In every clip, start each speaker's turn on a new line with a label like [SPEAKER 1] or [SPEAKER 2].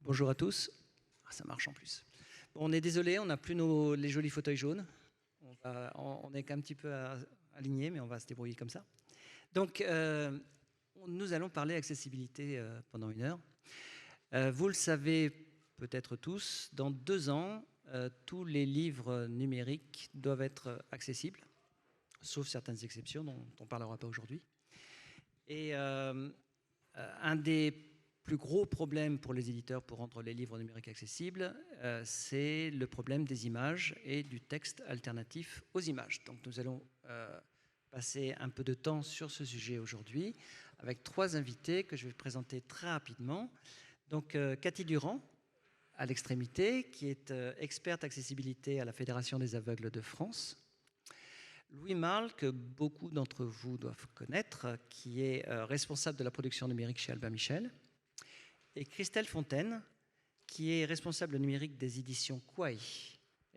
[SPEAKER 1] Bonjour à tous. Ah, ça marche en plus. Bon, on est désolé, on n'a plus les jolis fauteuils jaunes. On est qu'un petit peu alignés, mais on va se débrouiller comme ça. Donc, nous allons parler accessibilité pendant 1 heure. Vous le savez peut-être tous, dans 2 ans, tous les livres numériques doivent être accessibles, sauf certaines exceptions dont on ne parlera pas aujourd'hui. Et un des plus gros problème pour les éditeurs pour rendre les livres numériques accessibles, c'est le problème des images et du texte alternatif aux images. Donc nous allons passer un peu de temps sur ce sujet aujourd'hui avec 3 invités que je vais présenter très rapidement. Donc Cathy Durand, à l'extrémité, qui est experte accessibilité à la Fédération des aveugles de France. Louis Marle, que beaucoup d'entre vous doivent connaître, qui est responsable de la production numérique chez Albin Michel. Et Christelle Fontaine, qui est responsable numérique des éditions Quae.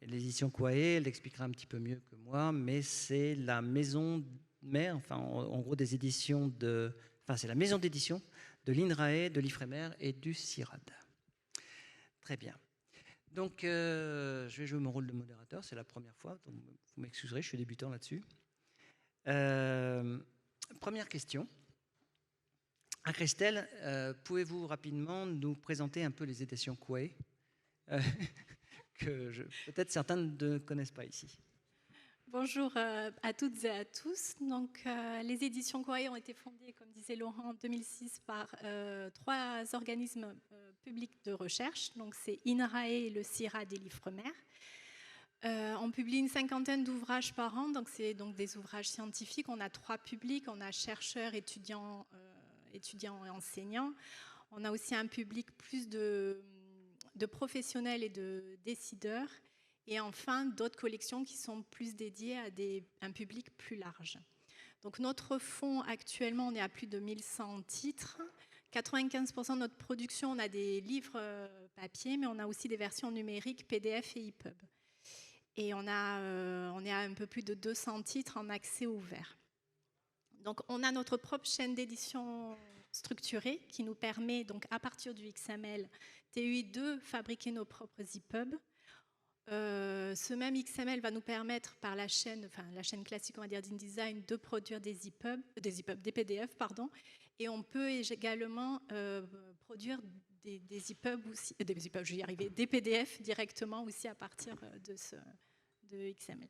[SPEAKER 1] Et les éditions Quae, elle l'expliquera un petit peu mieux que moi, mais c'est la maison mère, enfin en gros des éditions c'est la maison d'édition de l'INRAE, de l'IFREMER et du CIRAD. Très bien. Donc je vais jouer mon rôle de modérateur, c'est la première fois, donc vous m'excuserez, je suis débutant là-dessus. Première question. Christelle, pouvez-vous rapidement nous présenter un peu les éditions Quae que peut-être certains ne connaissent pas ici.
[SPEAKER 2] Bonjour à toutes et à tous. Donc, les éditions Quae ont été fondées, comme disait Laurent, en 2006 par 3 organismes publics de recherche. Donc, c'est INRAE, le CIRAD et l'IFREMER. On publie une 50aine d'ouvrages par an, donc c'est donc des ouvrages scientifiques. On a 3 publics, on a chercheurs, étudiants et enseignants. On a aussi un public plus de professionnels et de décideurs. Et enfin, d'autres collections qui sont plus dédiées à un public plus large. Donc notre fonds, actuellement, on est à plus de 1100 titres. 95% de notre production, on a des livres papier, mais on a aussi des versions numériques, PDF et EPUB. Et on est à un peu plus de 200 titres en accès ouvert. Donc on a notre propre chaîne d'édition structurée qui nous permet, donc à partir du XML TUI, de fabriquer nos propres EPUB. Ce même XML va nous permettre par la chaîne classique, on va dire d'InDesign, de produire des PDF, pardon, et on peut également produire des EPUB aussi, des PDF directement aussi à partir de XML.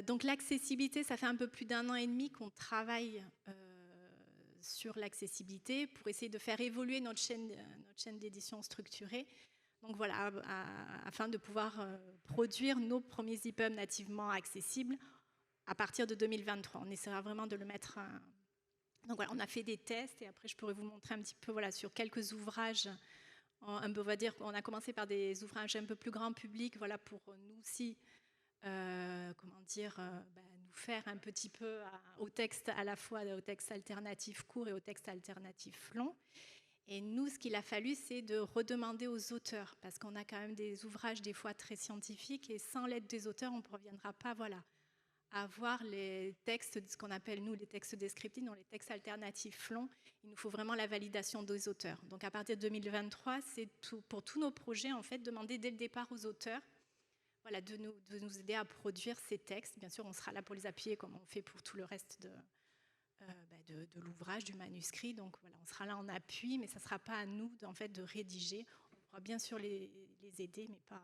[SPEAKER 2] Donc l'accessibilité, ça fait un peu plus d'1 an et demi qu'on travaille sur l'accessibilité pour essayer de faire évoluer notre chaîne d'édition structurée. Donc voilà, afin de pouvoir produire nos premiers EPUB nativement accessibles à partir de 2023. On essaiera vraiment de le mettre... Donc voilà, on a fait des tests et après je pourrais vous montrer un petit peu sur quelques ouvrages. On va dire qu'on a commencé par des ouvrages un peu plus grand public, voilà, pour nous aussi, nous faire un petit peu au texte, à la fois au texte alternatif court et au texte alternatif long. Et nous, ce qu'il a fallu, c'est de redemander aux auteurs, parce qu'on a quand même des ouvrages des fois très scientifiques, et sans l'aide des auteurs, on ne parviendra pas à avoir les textes, ce qu'on appelle nous les textes descriptifs, donc les textes alternatifs longs. Il nous faut vraiment la validation des auteurs. Donc à partir de 2023, c'est pour tous nos projets, en fait, demander dès le départ aux auteurs de nous aider à produire ces textes. Bien sûr, on sera là pour les appuyer, comme on fait pour tout le reste de l'ouvrage, du manuscrit. Donc voilà, on sera là en appui, mais ça ne sera pas à nous de rédiger. On pourra bien sûr les aider, mais pas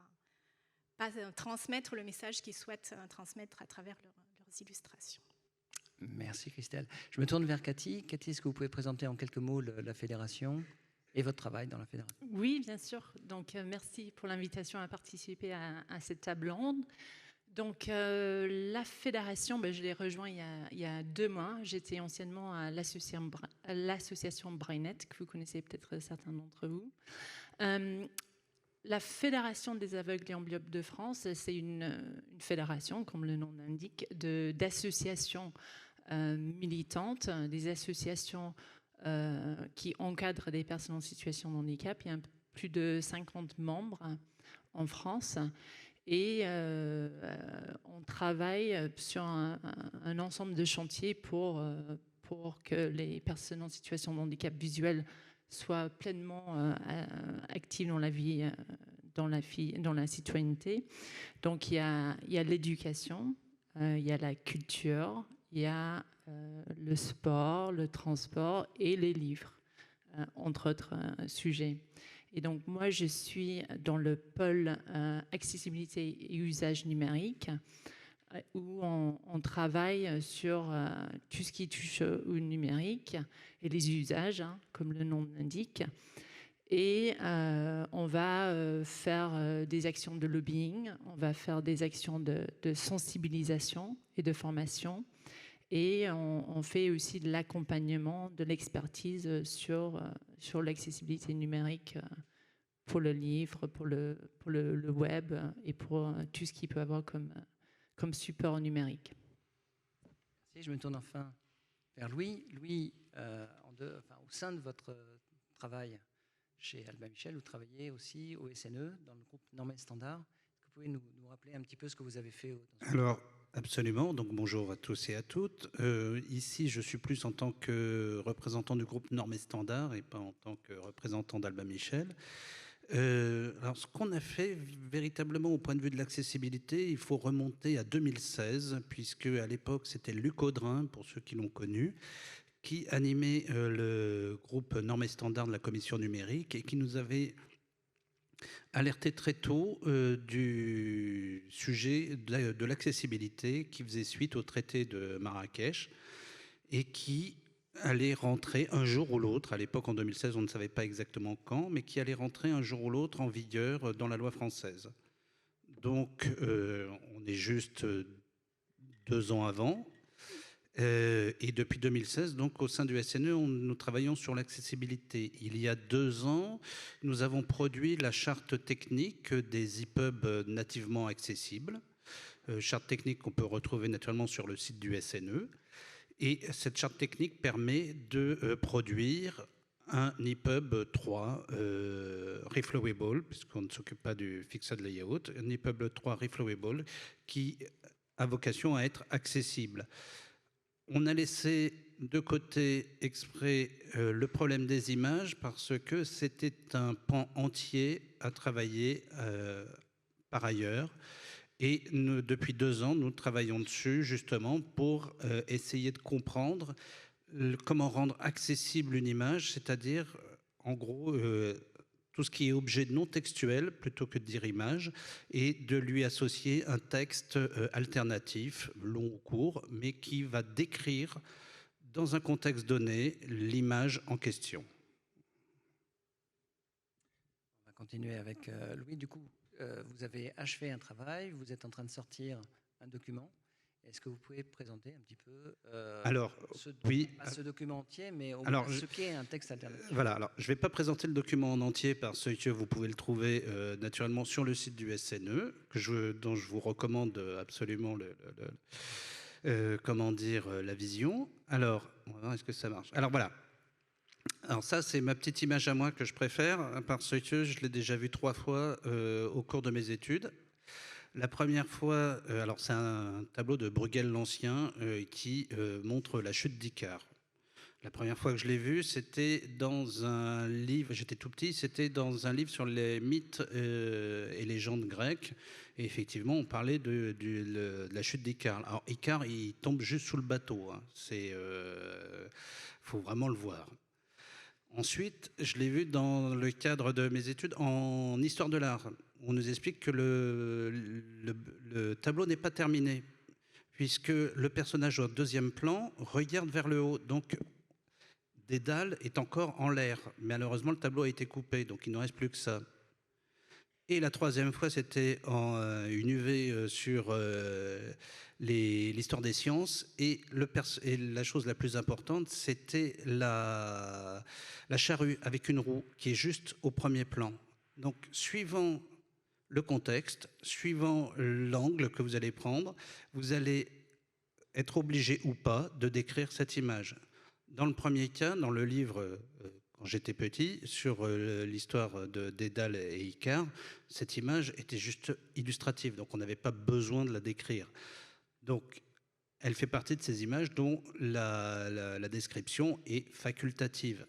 [SPEAKER 2] transmettre le message qu'ils souhaitent transmettre à travers leurs illustrations.
[SPEAKER 1] Merci Christelle. Je me tourne vers Cathy. Cathy, est-ce que vous pouvez présenter en quelques mots la fédération et votre travail dans la fédération?
[SPEAKER 3] Oui, bien sûr. Donc merci pour l'invitation à participer à cette table ronde. Donc la fédération, je l'ai rejoint il y a 2 mois. J'étais anciennement à l'association Brainnet, que vous connaissez peut-être certains d'entre vous. La Fédération des aveugles et amblyopes de France, c'est une fédération, comme le nom l'indique, d'associations militantes, des associations qui encadrent des personnes en situation de handicap. Il y a plus de 50 membres en France. Et on travaille sur un ensemble de chantiers pour que les personnes en situation de handicap visuel soit pleinement active dans la vie, dans la citoyenneté. Donc il y a l'éducation, il y a la culture, il y a le sport, le transport et les livres, entre autres sujets. Et donc moi je suis dans le pôle accessibilité et usage numérique, où on travaille sur tout ce qui touche au numérique et les usages, comme le nom l'indique. Et on va faire des actions de lobbying, on va faire des actions de sensibilisation et de formation. Et on fait aussi de l'accompagnement, de l'expertise sur l'accessibilité numérique pour le livre, pour le web et pour tout ce qu'il peut avoir comme support numérique.
[SPEAKER 1] Merci, je me tourne enfin vers Louis. Louis, au sein de votre travail chez Albin Michel, vous travaillez aussi au SNE, dans le groupe Normes et Standards. Est-ce que vous pouvez nous rappeler un petit peu ce que vous avez fait
[SPEAKER 4] Alors, absolument. Donc, bonjour à tous et à toutes. Ici, je suis plus en tant que représentant du groupe Normes et Standards et pas en tant que représentant d'Albin Michel. Alors, ce qu'on a fait véritablement au point de vue de l'accessibilité, il faut remonter à 2016, puisque à l'époque, c'était Luc Audrin, pour ceux qui l'ont connu, qui animait le groupe Normes et Standards de la Commission numérique et qui nous avait alerté très tôt du sujet de l'accessibilité qui faisait suite au traité de Marrakech et qui allait rentrer un jour ou l'autre, à l'époque en 2016 on ne savait pas exactement quand, mais qui allait rentrer un jour ou l'autre en vigueur dans la loi française. Donc on est juste 2 ans avant. Et depuis 2016, donc, au sein du SNE, nous travaillons sur l'accessibilité. Il y a 2 ans, nous avons produit la charte technique des EPUB nativement accessibles. Charte technique qu'on peut retrouver naturellement sur le site du SNE. Et cette charte technique permet de produire un EPUB 3 reflowable, puisqu'on ne s'occupe pas du fixed layout, un EPUB 3 reflowable qui a vocation à être accessible. On a laissé de côté exprès le problème des images parce que c'était un pan entier à travailler par ailleurs. Et depuis 2 ans, nous travaillons dessus justement pour essayer de comprendre comment rendre accessible une image, c'est-à-dire en gros tout ce qui est objet non textuel plutôt que de dire image, et de lui associer un texte alternatif, long ou court, mais qui va décrire dans un contexte donné l'image en question.
[SPEAKER 1] On va continuer avec Louis. Du coup, vous avez achevé un travail, vous êtes en train de sortir un document. Est-ce que vous pouvez présenter un petit peu ce document entier, mais ce qu'est un texte alternatif?
[SPEAKER 4] Voilà, alors je ne vais pas présenter le document en entier parce que vous pouvez le trouver naturellement sur le site du SNE, dont je vous recommande absolument la vision. Alors, on va voir est-ce que ça marche. Alors voilà. Alors ça, c'est ma petite image à moi que je préfère parce que je l'ai déjà vue 3 fois au cours de mes études. La première fois, alors c'est un tableau de Bruegel l'Ancien qui montre la chute d'Icare. La première fois que je l'ai vu, c'était dans un livre, j'étais tout petit, c'était dans un livre sur les mythes et légendes grecques. Et effectivement, on parlait de la chute d'Icare. Alors Icare, il tombe juste sous le bateau. Faut vraiment le voir. Ensuite, je l'ai vu dans le cadre de mes études en histoire de l'art. On nous explique que le tableau n'est pas terminé, puisque le personnage au 2e plan regarde vers le haut. Donc, Dédale est encore en l'air. Malheureusement, le tableau a été coupé, donc il ne reste plus que ça. Et la 3e fois, c'était une UV sur l'histoire des sciences. Et la chose la plus importante, c'était la charrue avec une roue qui est juste au 1er plan. Donc, suivant le contexte, suivant l'angle que vous allez prendre, vous allez être obligé ou pas de décrire cette image. Dans le premier cas, dans le livre, quand j'étais petit, sur l'histoire de Dédale et Icare, cette image était juste illustrative, donc on n'avait pas besoin de la décrire. Donc, elle fait partie de ces images dont la description est facultative.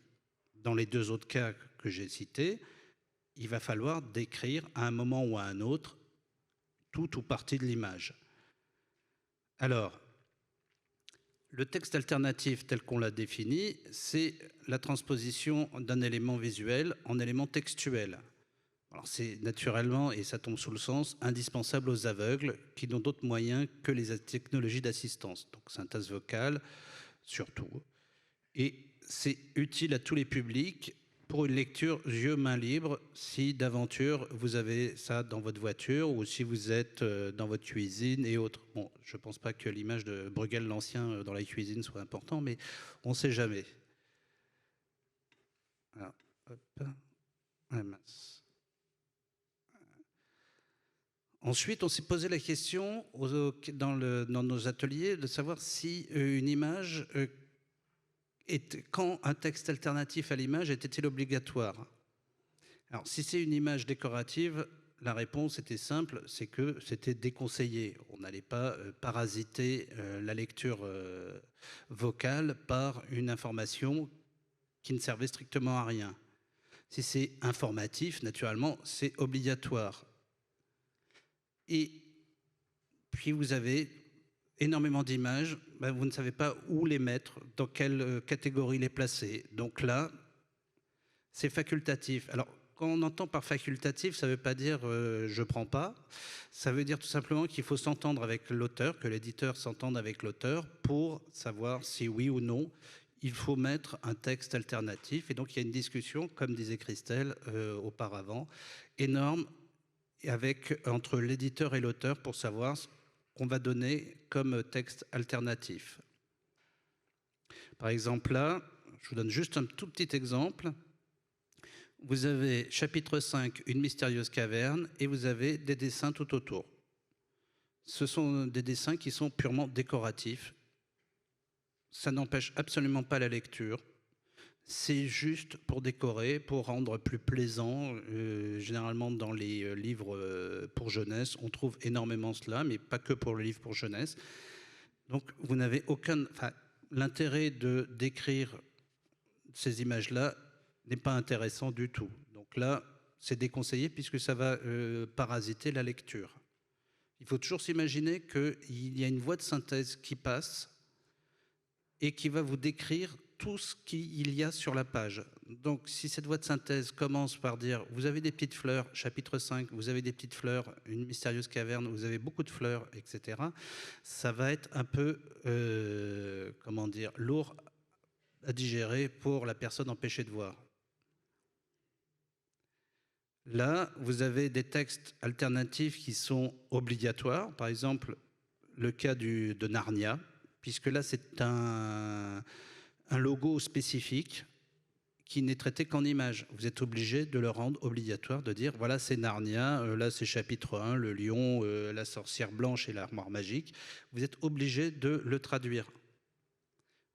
[SPEAKER 4] Dans les deux autres cas que j'ai cités, il va falloir décrire à un moment ou à un autre tout ou partie de l'image. Alors, le texte alternatif tel qu'on l'a défini, c'est la transposition d'un élément visuel en élément textuel. Alors c'est naturellement, et ça tombe sous le sens, indispensable aux aveugles qui n'ont d'autres moyens que les technologies d'assistance. Donc synthèse vocale, surtout. Et c'est utile à tous les publics pour une lecture yeux-mains libres, si d'aventure vous avez ça dans votre voiture ou si vous êtes dans votre cuisine et autres. Bon, je ne pense pas que l'image de Bruegel l'Ancien dans la cuisine soit importante, mais on ne sait jamais. Alors, hop. Ah, mince. Ensuite, on s'est posé la question dans nos ateliers de savoir si une image... quand un texte alternatif à l'image était-il obligatoire? Alors, si c'est une image décorative, la réponse était simple, c'est que c'était déconseillé. On n'allait pas parasiter la lecture vocale par une information qui ne servait strictement à rien. Si c'est informatif, naturellement, c'est obligatoire. Et puis vous avez énormément d'images, vous ne savez pas où les mettre, dans quelle catégorie les placer. Donc là, c'est facultatif. Alors, quand on entend par facultatif, ça ne veut pas dire je ne prends pas. Ça veut dire tout simplement qu'il faut s'entendre avec l'auteur, que l'éditeur s'entende avec l'auteur pour savoir si oui ou non, il faut mettre un texte alternatif. Et donc, il y a une discussion, comme disait Christelle auparavant, énorme entre l'éditeur et l'auteur pour savoir qu'on va donner comme texte alternatif. Par exemple, là, je vous donne juste un tout petit exemple. Vous avez chapitre 5, une mystérieuse caverne, et vous avez des dessins tout autour. Ce sont des dessins qui sont purement décoratifs. Ça n'empêche absolument pas la lecture. C'est juste pour décorer, pour rendre plus plaisant. Généralement, dans les livres pour jeunesse, on trouve énormément cela, mais pas que pour le livre pour jeunesse. Donc, vous n'avez aucun... Enfin, l'intérêt de décrire ces images-là n'est pas intéressant du tout. Donc là, c'est déconseillé puisque ça va parasiter la lecture. Il faut toujours s'imaginer qu'il y a une voix de synthèse qui passe et qui va vous décrire tout ce qu'il y a sur la page. Donc, si cette voix de synthèse commence par dire « Vous avez des petites fleurs, chapitre 5, vous avez des petites fleurs, une mystérieuse caverne, vous avez beaucoup de fleurs, etc. » Ça va être un peu, comment dire, lourd à digérer pour la personne empêchée de voir. Là, vous avez des textes alternatifs qui sont obligatoires. Par exemple, le cas de Narnia, puisque là, c'est un logo spécifique qui n'est traité qu'en images. Vous êtes obligé de le rendre obligatoire, de dire, voilà, c'est Narnia, là, c'est chapitre 1, le lion, la sorcière blanche et l'armoire magique. Vous êtes obligé de le traduire.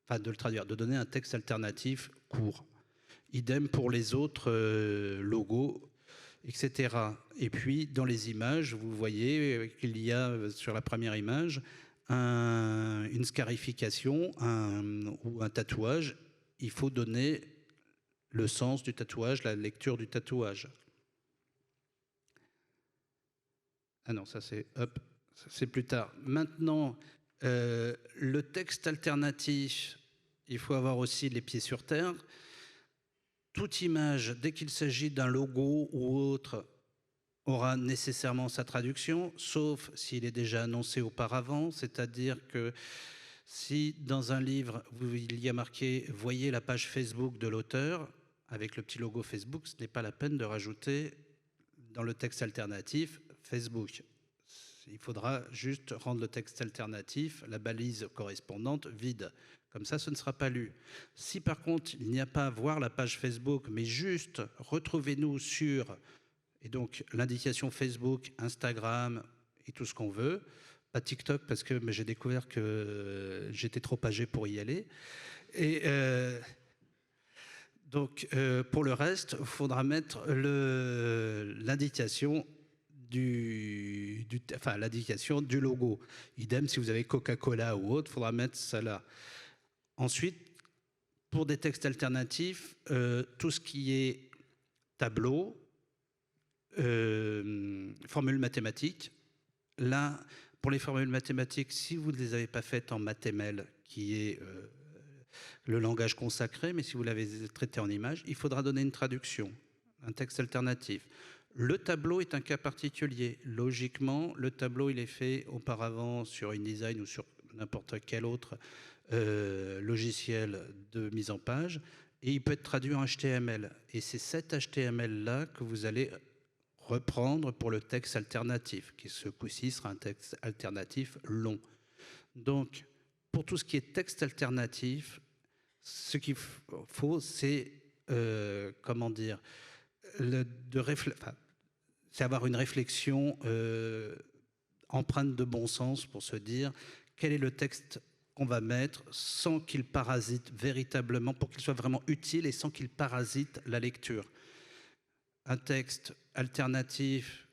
[SPEAKER 4] Enfin, de le traduire, de donner un texte alternatif court. Idem pour les autres logos, etc. Et puis, dans les images, vous voyez qu'il y a, sur la première image, une scarification ou un tatouage. Il faut donner le sens du tatouage, la lecture du tatouage. Ah non, ça c'est plus tard. Maintenant, le texte alternatif, il faut avoir aussi les pieds sur terre. Toute image, dès qu'il s'agit d'un logo ou autre, aura nécessairement sa traduction, sauf s'il est déjà annoncé auparavant, c'est-à-dire que si dans un livre, il y a marqué « Voyez la page Facebook de l'auteur », avec le petit logo Facebook, ce n'est pas la peine de rajouter dans le texte alternatif Facebook. Il faudra juste rendre le texte alternatif, la balise correspondante, vide. Comme ça, ce ne sera pas lu. Si par contre, il n'y a pas à voir la page Facebook, mais juste retrouvez-nous sur, et donc l'indication Facebook, Instagram et tout ce qu'on veut, pas TikTok parce que j'ai découvert que j'étais trop âgé pour y aller. Et donc, pour le reste, il faudra mettre l'indication l'indication du logo. Idem, si vous avez Coca-Cola ou autre, il faudra mettre ça là. Ensuite, Pour des textes alternatifs, tout ce qui est tableau, formules mathématiques. Là, pour les formules mathématiques, si vous ne les avez pas faites en MathML, qui est le langage consacré, mais si vous l'avez traité en image, il faudra donner une traduction, un texte alternatif. Le tableau est un cas particulier. Logiquement, le tableau, il est fait auparavant sur InDesign ou sur n'importe quel autre logiciel de mise en page, et il peut être traduit en HTML. Et c'est cet HTML-là que vous allez reprendre pour le texte alternatif, qui ce coup-ci sera un texte alternatif long. Donc, pour tout ce qui est texte alternatif, ce qu'il faut, c'est, comment dire, c'est avoir une réflexion empreinte de bon sens pour se dire quel est le texte qu'on va mettre sans qu'il parasite véritablement, pour qu'il soit vraiment utile et sans qu'il parasite la lecture. Un texte alternatif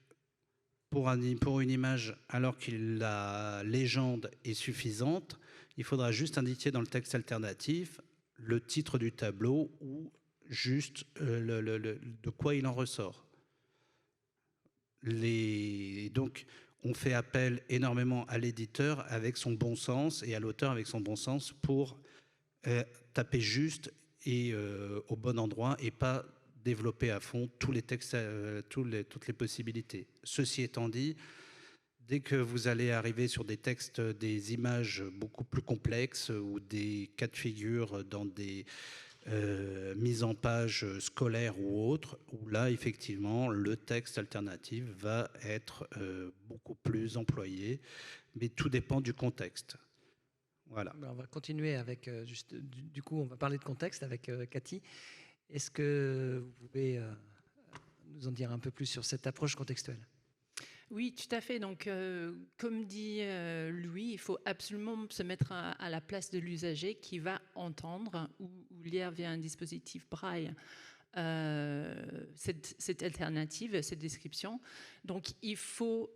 [SPEAKER 4] pour une image alors que la légende est suffisante, il faudra juste indiquer dans le texte alternatif le titre du tableau ou juste de quoi il en ressort. Donc, on fait appel énormément à l'éditeur avec son bon sens et à l'auteur avec son bon sens pour taper juste et au bon endroit et pas développer à fond tous les textes, toutes les possibilités. Ceci étant dit, dès que vous allez arriver sur des textes, des images beaucoup plus complexes ou des cas de figure dans des mises en page scolaires ou autres, où là, effectivement, le texte alternatif va être beaucoup plus employé, mais tout dépend du contexte. Voilà.
[SPEAKER 1] On va continuer avec, du coup, on va parler de contexte avec Cathy. Est-ce que vous pouvez nous en dire un peu plus sur cette approche contextuelle ?
[SPEAKER 3] Oui, tout à fait. Donc, comme dit Louis, il faut absolument se mettre à la place de l'usager qui va entendre ou lire via un dispositif braille cette alternative, cette description. Donc, il faut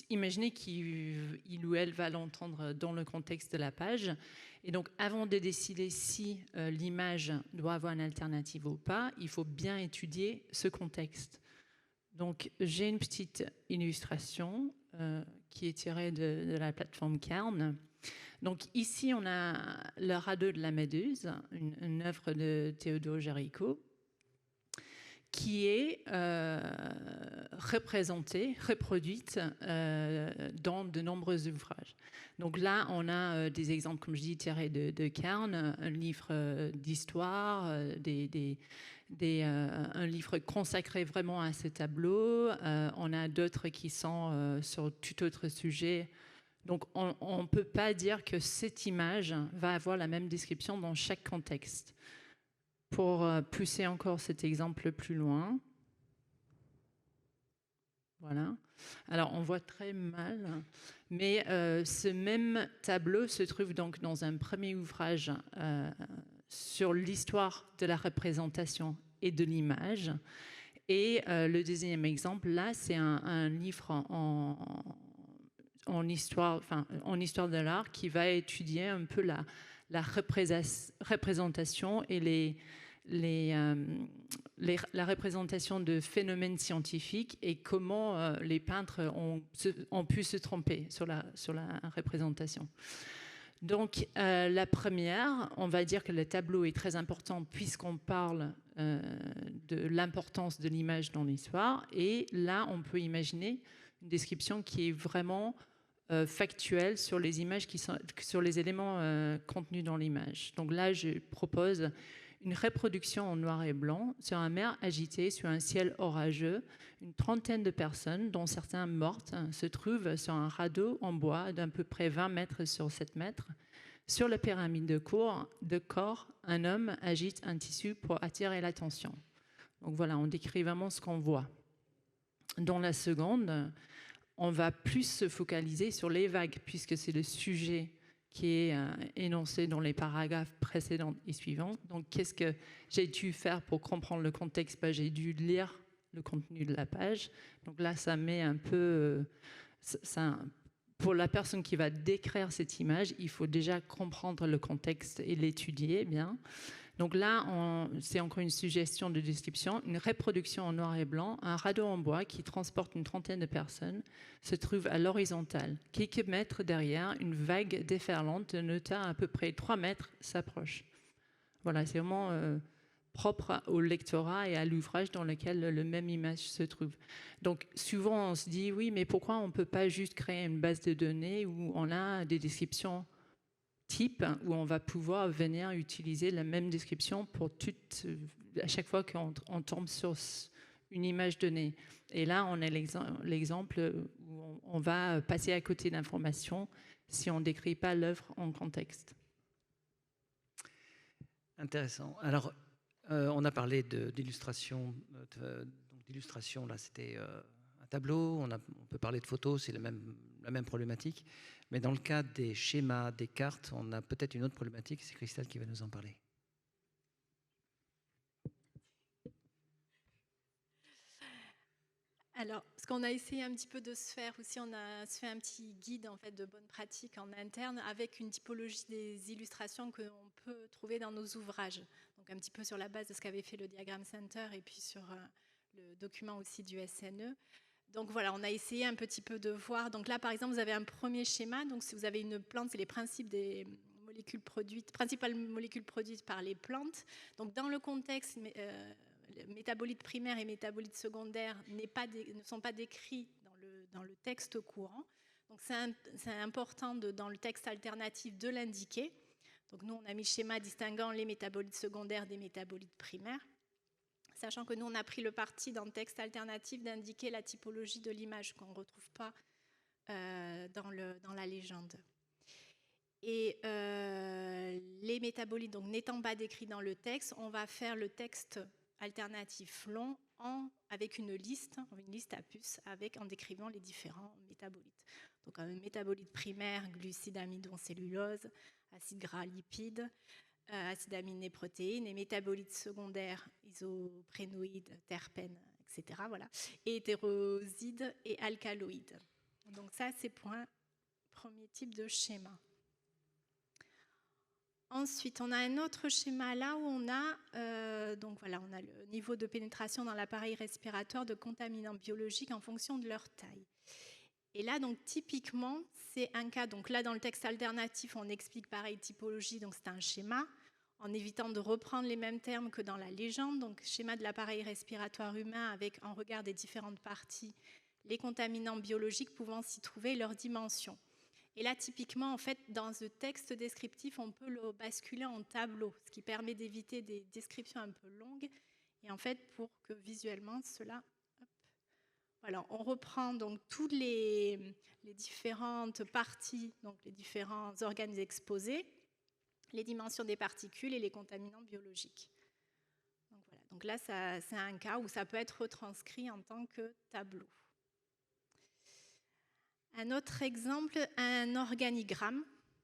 [SPEAKER 3] imaginer qu'il ou elle va l'entendre dans le contexte de la page. Et donc, avant de décider si l'image doit avoir une alternative ou pas, il faut bien étudier ce contexte. Donc, j'ai une petite illustration qui est tirée de la plateforme Cairn. Donc, ici, on a le radeau de la Méduse, une œuvre de Théodore Géricault, qui est reproduite dans de nombreux ouvrages. Donc là, on a des exemples, comme je dis, tirés de Cairn, un livre d'histoire, un livre consacré vraiment à ce tableau. On a d'autres qui sont sur tout autre sujet. Donc, on ne peut pas dire que cette image va avoir la même description dans chaque contexte. Pour pousser encore cet exemple plus loin. Voilà. Alors, on voit très mal, mais ce même tableau se trouve donc dans un premier ouvrage sur l'histoire de la représentation et de l'image. Et le deuxième exemple, là, c'est un livre en histoire de l'art qui va étudier un peu la représentation et la représentation de phénomènes scientifiques et comment les peintres ont pu se tromper sur la représentation. Donc, la première, on va dire que le tableau est très important puisqu'on parle de l'importance de l'image dans l'histoire. Et là, on peut imaginer une description qui est vraiment factuelle sur les images sur les éléments contenus dans l'image. Donc là, je propose une reproduction en noir et blanc sur une mer agitée, sur un ciel orageux. Une trentaine de personnes, dont certains mortes, se trouvent sur un radeau en bois d'à peu près 20 mètres sur 7 mètres. Sur la pyramide de corps, un homme agite un tissu pour attirer l'attention. Donc voilà, on décrit vraiment ce qu'on voit. Dans la seconde, on va plus se focaliser sur les vagues, puisque c'est le sujet qui est énoncé dans les paragraphes précédents et suivants. Donc, qu'est-ce que j'ai dû faire pour comprendre le contexte ? J'ai dû lire le contenu de la page. Donc là, ça met un peu... ça pour la personne qui va décrire cette image, il faut déjà comprendre le contexte et l'étudier bien. Donc là, c'est encore une suggestion de description, une reproduction en noir et blanc, un radeau en bois qui transporte une trentaine de personnes se trouve à l'horizontale. Quelques mètres derrière, une vague déferlante de nota à peu près 3 mètres s'approche. Voilà, c'est vraiment propre au lectorat et à l'ouvrage dans lequel le même image se trouve. Donc souvent, on se dit, oui, mais pourquoi on ne peut pas juste créer une base de données où on a des descriptions type où on va pouvoir venir utiliser la même description pour à chaque fois qu'on tombe sur une image donnée. Et là, on a l'exemple où on va passer à côté d'informations si on ne décrit pas l'œuvre en contexte.
[SPEAKER 1] Intéressant. Alors, on a parlé d'illustration. D'illustration, là, c'était un tableau. On peut parler de photos, c'est la même problématique. Mais dans le cas des schémas, des cartes, on a peut-être une autre problématique. C'est Christelle qui va nous en parler.
[SPEAKER 2] Alors, ce qu'on a essayé un petit peu de se faire aussi, on a se fait un petit guide en fait de bonnes pratiques en interne avec une typologie des illustrations que l'on peut trouver dans nos ouvrages. Donc un petit peu sur la base de ce qu'avait fait le Diagram Center et puis sur le document aussi du SNE. Donc voilà, on a essayé un petit peu de voir. Donc là, par exemple, vous avez un premier schéma. Donc si vous avez une plante, c'est les principes des principales molécules produites par les plantes. Donc dans le contexte métabolites primaires et métabolites secondaires ne sont pas décrits dans le texte courant. Donc c'est important dans le texte alternatif de l'indiquer. Donc nous, on a mis le schéma distinguant les métabolites secondaires des métabolites primaires, sachant que nous, on a pris le parti dans le texte alternatif d'indiquer la typologie de l'image qu'on ne retrouve pas dans la légende. Et les métabolites, donc n'étant pas décrits dans le texte, on va faire le texte alternatif long avec une liste à puces en décrivant les différents métabolites. Donc un métabolite primaire, glucides, amidon, cellulose, acides gras, lipides, acides aminés, protéines, et métabolites secondaires, isoprénoïdes, terpènes, etc. Voilà. Et hétérosides et alcaloïdes. Donc ça, c'est pour un premier type de schéma. Ensuite, on a un autre schéma là où on a le niveau de pénétration dans l'appareil respiratoire de contaminants biologiques en fonction de leur taille. Et là, donc typiquement, c'est un cas. Donc là, dans le texte alternatif, on explique pareil typologie. Donc c'est un schéma, en évitant de reprendre les mêmes termes que dans la légende. Donc schéma de l'appareil respiratoire humain avec en regard des différentes parties les contaminants biologiques pouvant s'y trouver et leurs dimensions. Et là, typiquement, en fait, dans ce texte descriptif, on peut le basculer en tableau, ce qui permet d'éviter des descriptions un peu longues. Et en fait, pour que visuellement, cela... Voilà, on reprend donc toutes les différentes parties, donc les différents organes exposés, les dimensions des particules et les contaminants biologiques. Donc, voilà. Donc là, c'est un cas où ça peut être retranscrit en tant que tableau. Un autre exemple, un organigramme.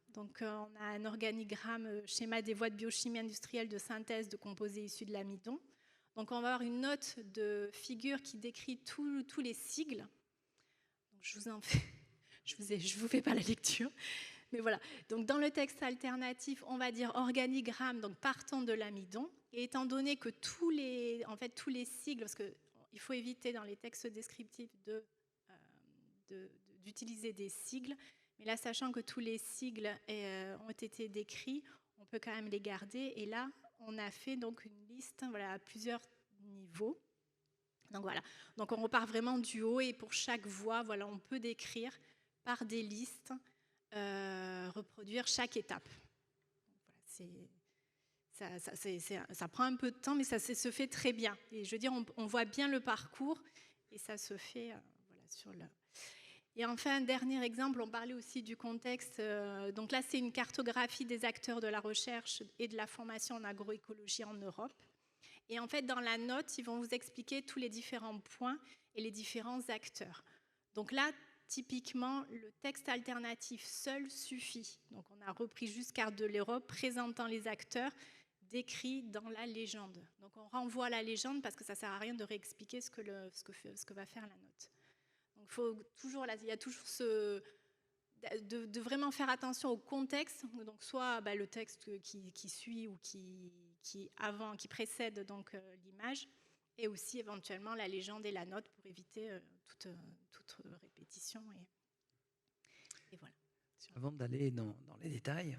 [SPEAKER 2] Donc, on a un organigramme, schéma des voies de biochimie industrielle de synthèse de composés issus de l'amidon. Donc, on va avoir une note de figure qui décrit tous les sigles. Donc, je vous fais pas la lecture, mais voilà. Donc, dans le texte alternatif, on va dire organigramme, donc partant de l'amidon. Et étant donné que tous les sigles, parce qu'il faut éviter dans les textes descriptifs d'utiliser des sigles, mais là, sachant que tous les sigles ont été décrits, on peut quand même les garder. Et là, on a fait donc une liste à plusieurs niveaux. Donc voilà. Donc on repart vraiment du haut et pour chaque voie, on peut décrire par des listes, reproduire chaque étape. Ça prend un peu de temps, mais ça se fait très bien. Et je veux dire, on voit bien le parcours et ça se fait sur le... Et enfin, un dernier exemple, on parlait aussi du contexte. Donc là, c'est une cartographie des acteurs de la recherche et de la formation en agroécologie en Europe. Et en fait, dans la note, ils vont vous expliquer tous les différents points et les différents acteurs. Donc là, typiquement, le texte alternatif seul suffit. Donc on a repris juste carte de l'Europe présentant les acteurs décrits dans la légende. Donc on renvoie à la légende parce que ça ne sert à rien de réexpliquer ce que va faire la note. Donc il y a toujours de vraiment faire attention au contexte, donc soit le texte qui suit ou qui précède donc l'image, et aussi éventuellement la légende et la note pour éviter toute répétition. Et voilà.
[SPEAKER 1] Avant d'aller dans les détails,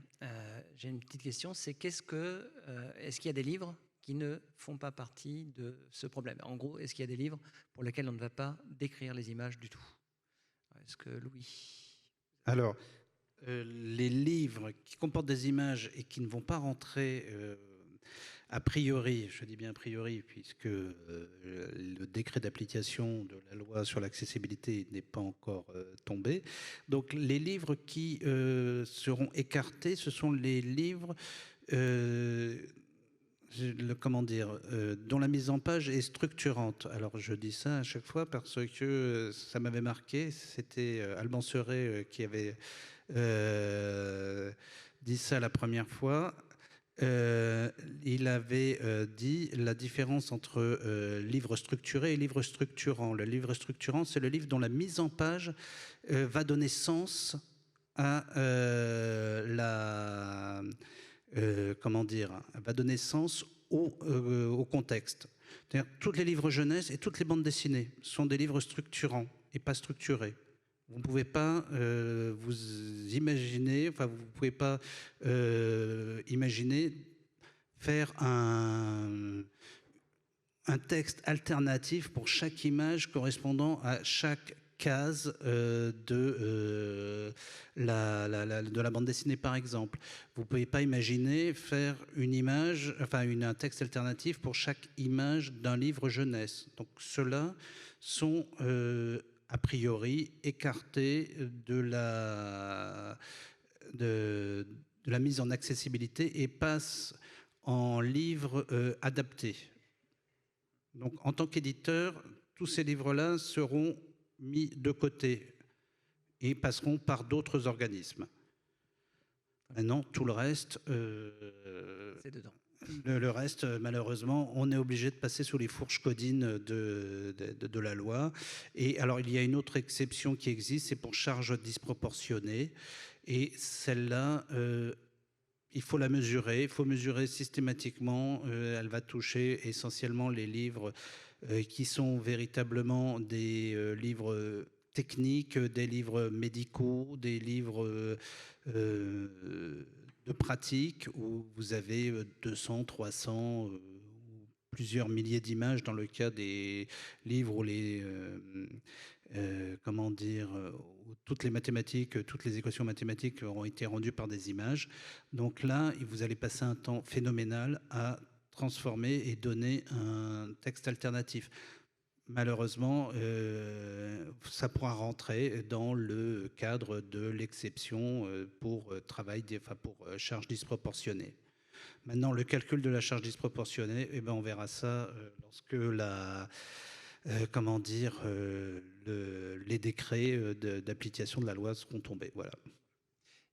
[SPEAKER 1] j'ai une petite question, c'est est-ce qu'il y a des livres qui ne font pas partie de ce problème? En gros, est-ce qu'il y a des livres pour lesquels on ne va pas décrire les images du tout? Est-ce que Louis?
[SPEAKER 4] Alors, les livres qui comportent des images et qui ne vont pas rentrer a priori, je dis bien a priori, puisque le décret d'application de la loi sur l'accessibilité n'est pas encore tombé. Donc les livres qui seront écartés, ce sont les livres dont la mise en page est structurante. Alors je dis ça à chaque fois parce que ça m'avait marqué, c'était Alban Seret qui avait dit ça la première fois. Il avait dit la différence entre livre structuré et livre structurant. Le livre structurant, c'est le livre dont la mise en page va donner sens à va donner sens au contexte. C'est-à-dire, tous les livres jeunesse et toutes les bandes dessinées sont des livres structurants et pas structurés. Vous ne pouvez pas vous imaginer, enfin, vous ne pouvez pas imaginer faire un texte alternatif pour chaque image correspondant à chaque case de la bande dessinée, par exemple. Vous ne pouvez pas imaginer faire un texte alternatif pour chaque image d'un livre jeunesse. Donc, ceux-là sont a priori écartés de la mise en accessibilité et passent en livres adaptés. Donc, en tant qu'éditeur, tous ces livres-là seront mis de côté et passeront par d'autres organismes. Maintenant, tout le reste...
[SPEAKER 1] c'est dedans.
[SPEAKER 4] Le reste, malheureusement, on est obligé de passer sous les fourches codines de la loi. Et alors, il y a une autre exception qui existe, c'est pour charge disproportionnée. Et celle-là, il faut la mesurer. Il faut mesurer systématiquement. Elle va toucher essentiellement les livres qui sont véritablement des livres techniques, des livres médicaux, des livres... de pratique où vous avez 200, 300 plusieurs milliers d'images dans le cas des livres où où toutes les mathématiques, toutes les équations mathématiques auront été rendues par des images. Donc là, vous allez passer un temps phénoménal à transformer et donner un texte alternatif. Malheureusement, ça pourra rentrer dans le cadre de l'exception pour charge disproportionnée. Maintenant, le calcul de la charge disproportionnée, on verra ça lorsque les décrets d'application de la loi seront tombés. Voilà.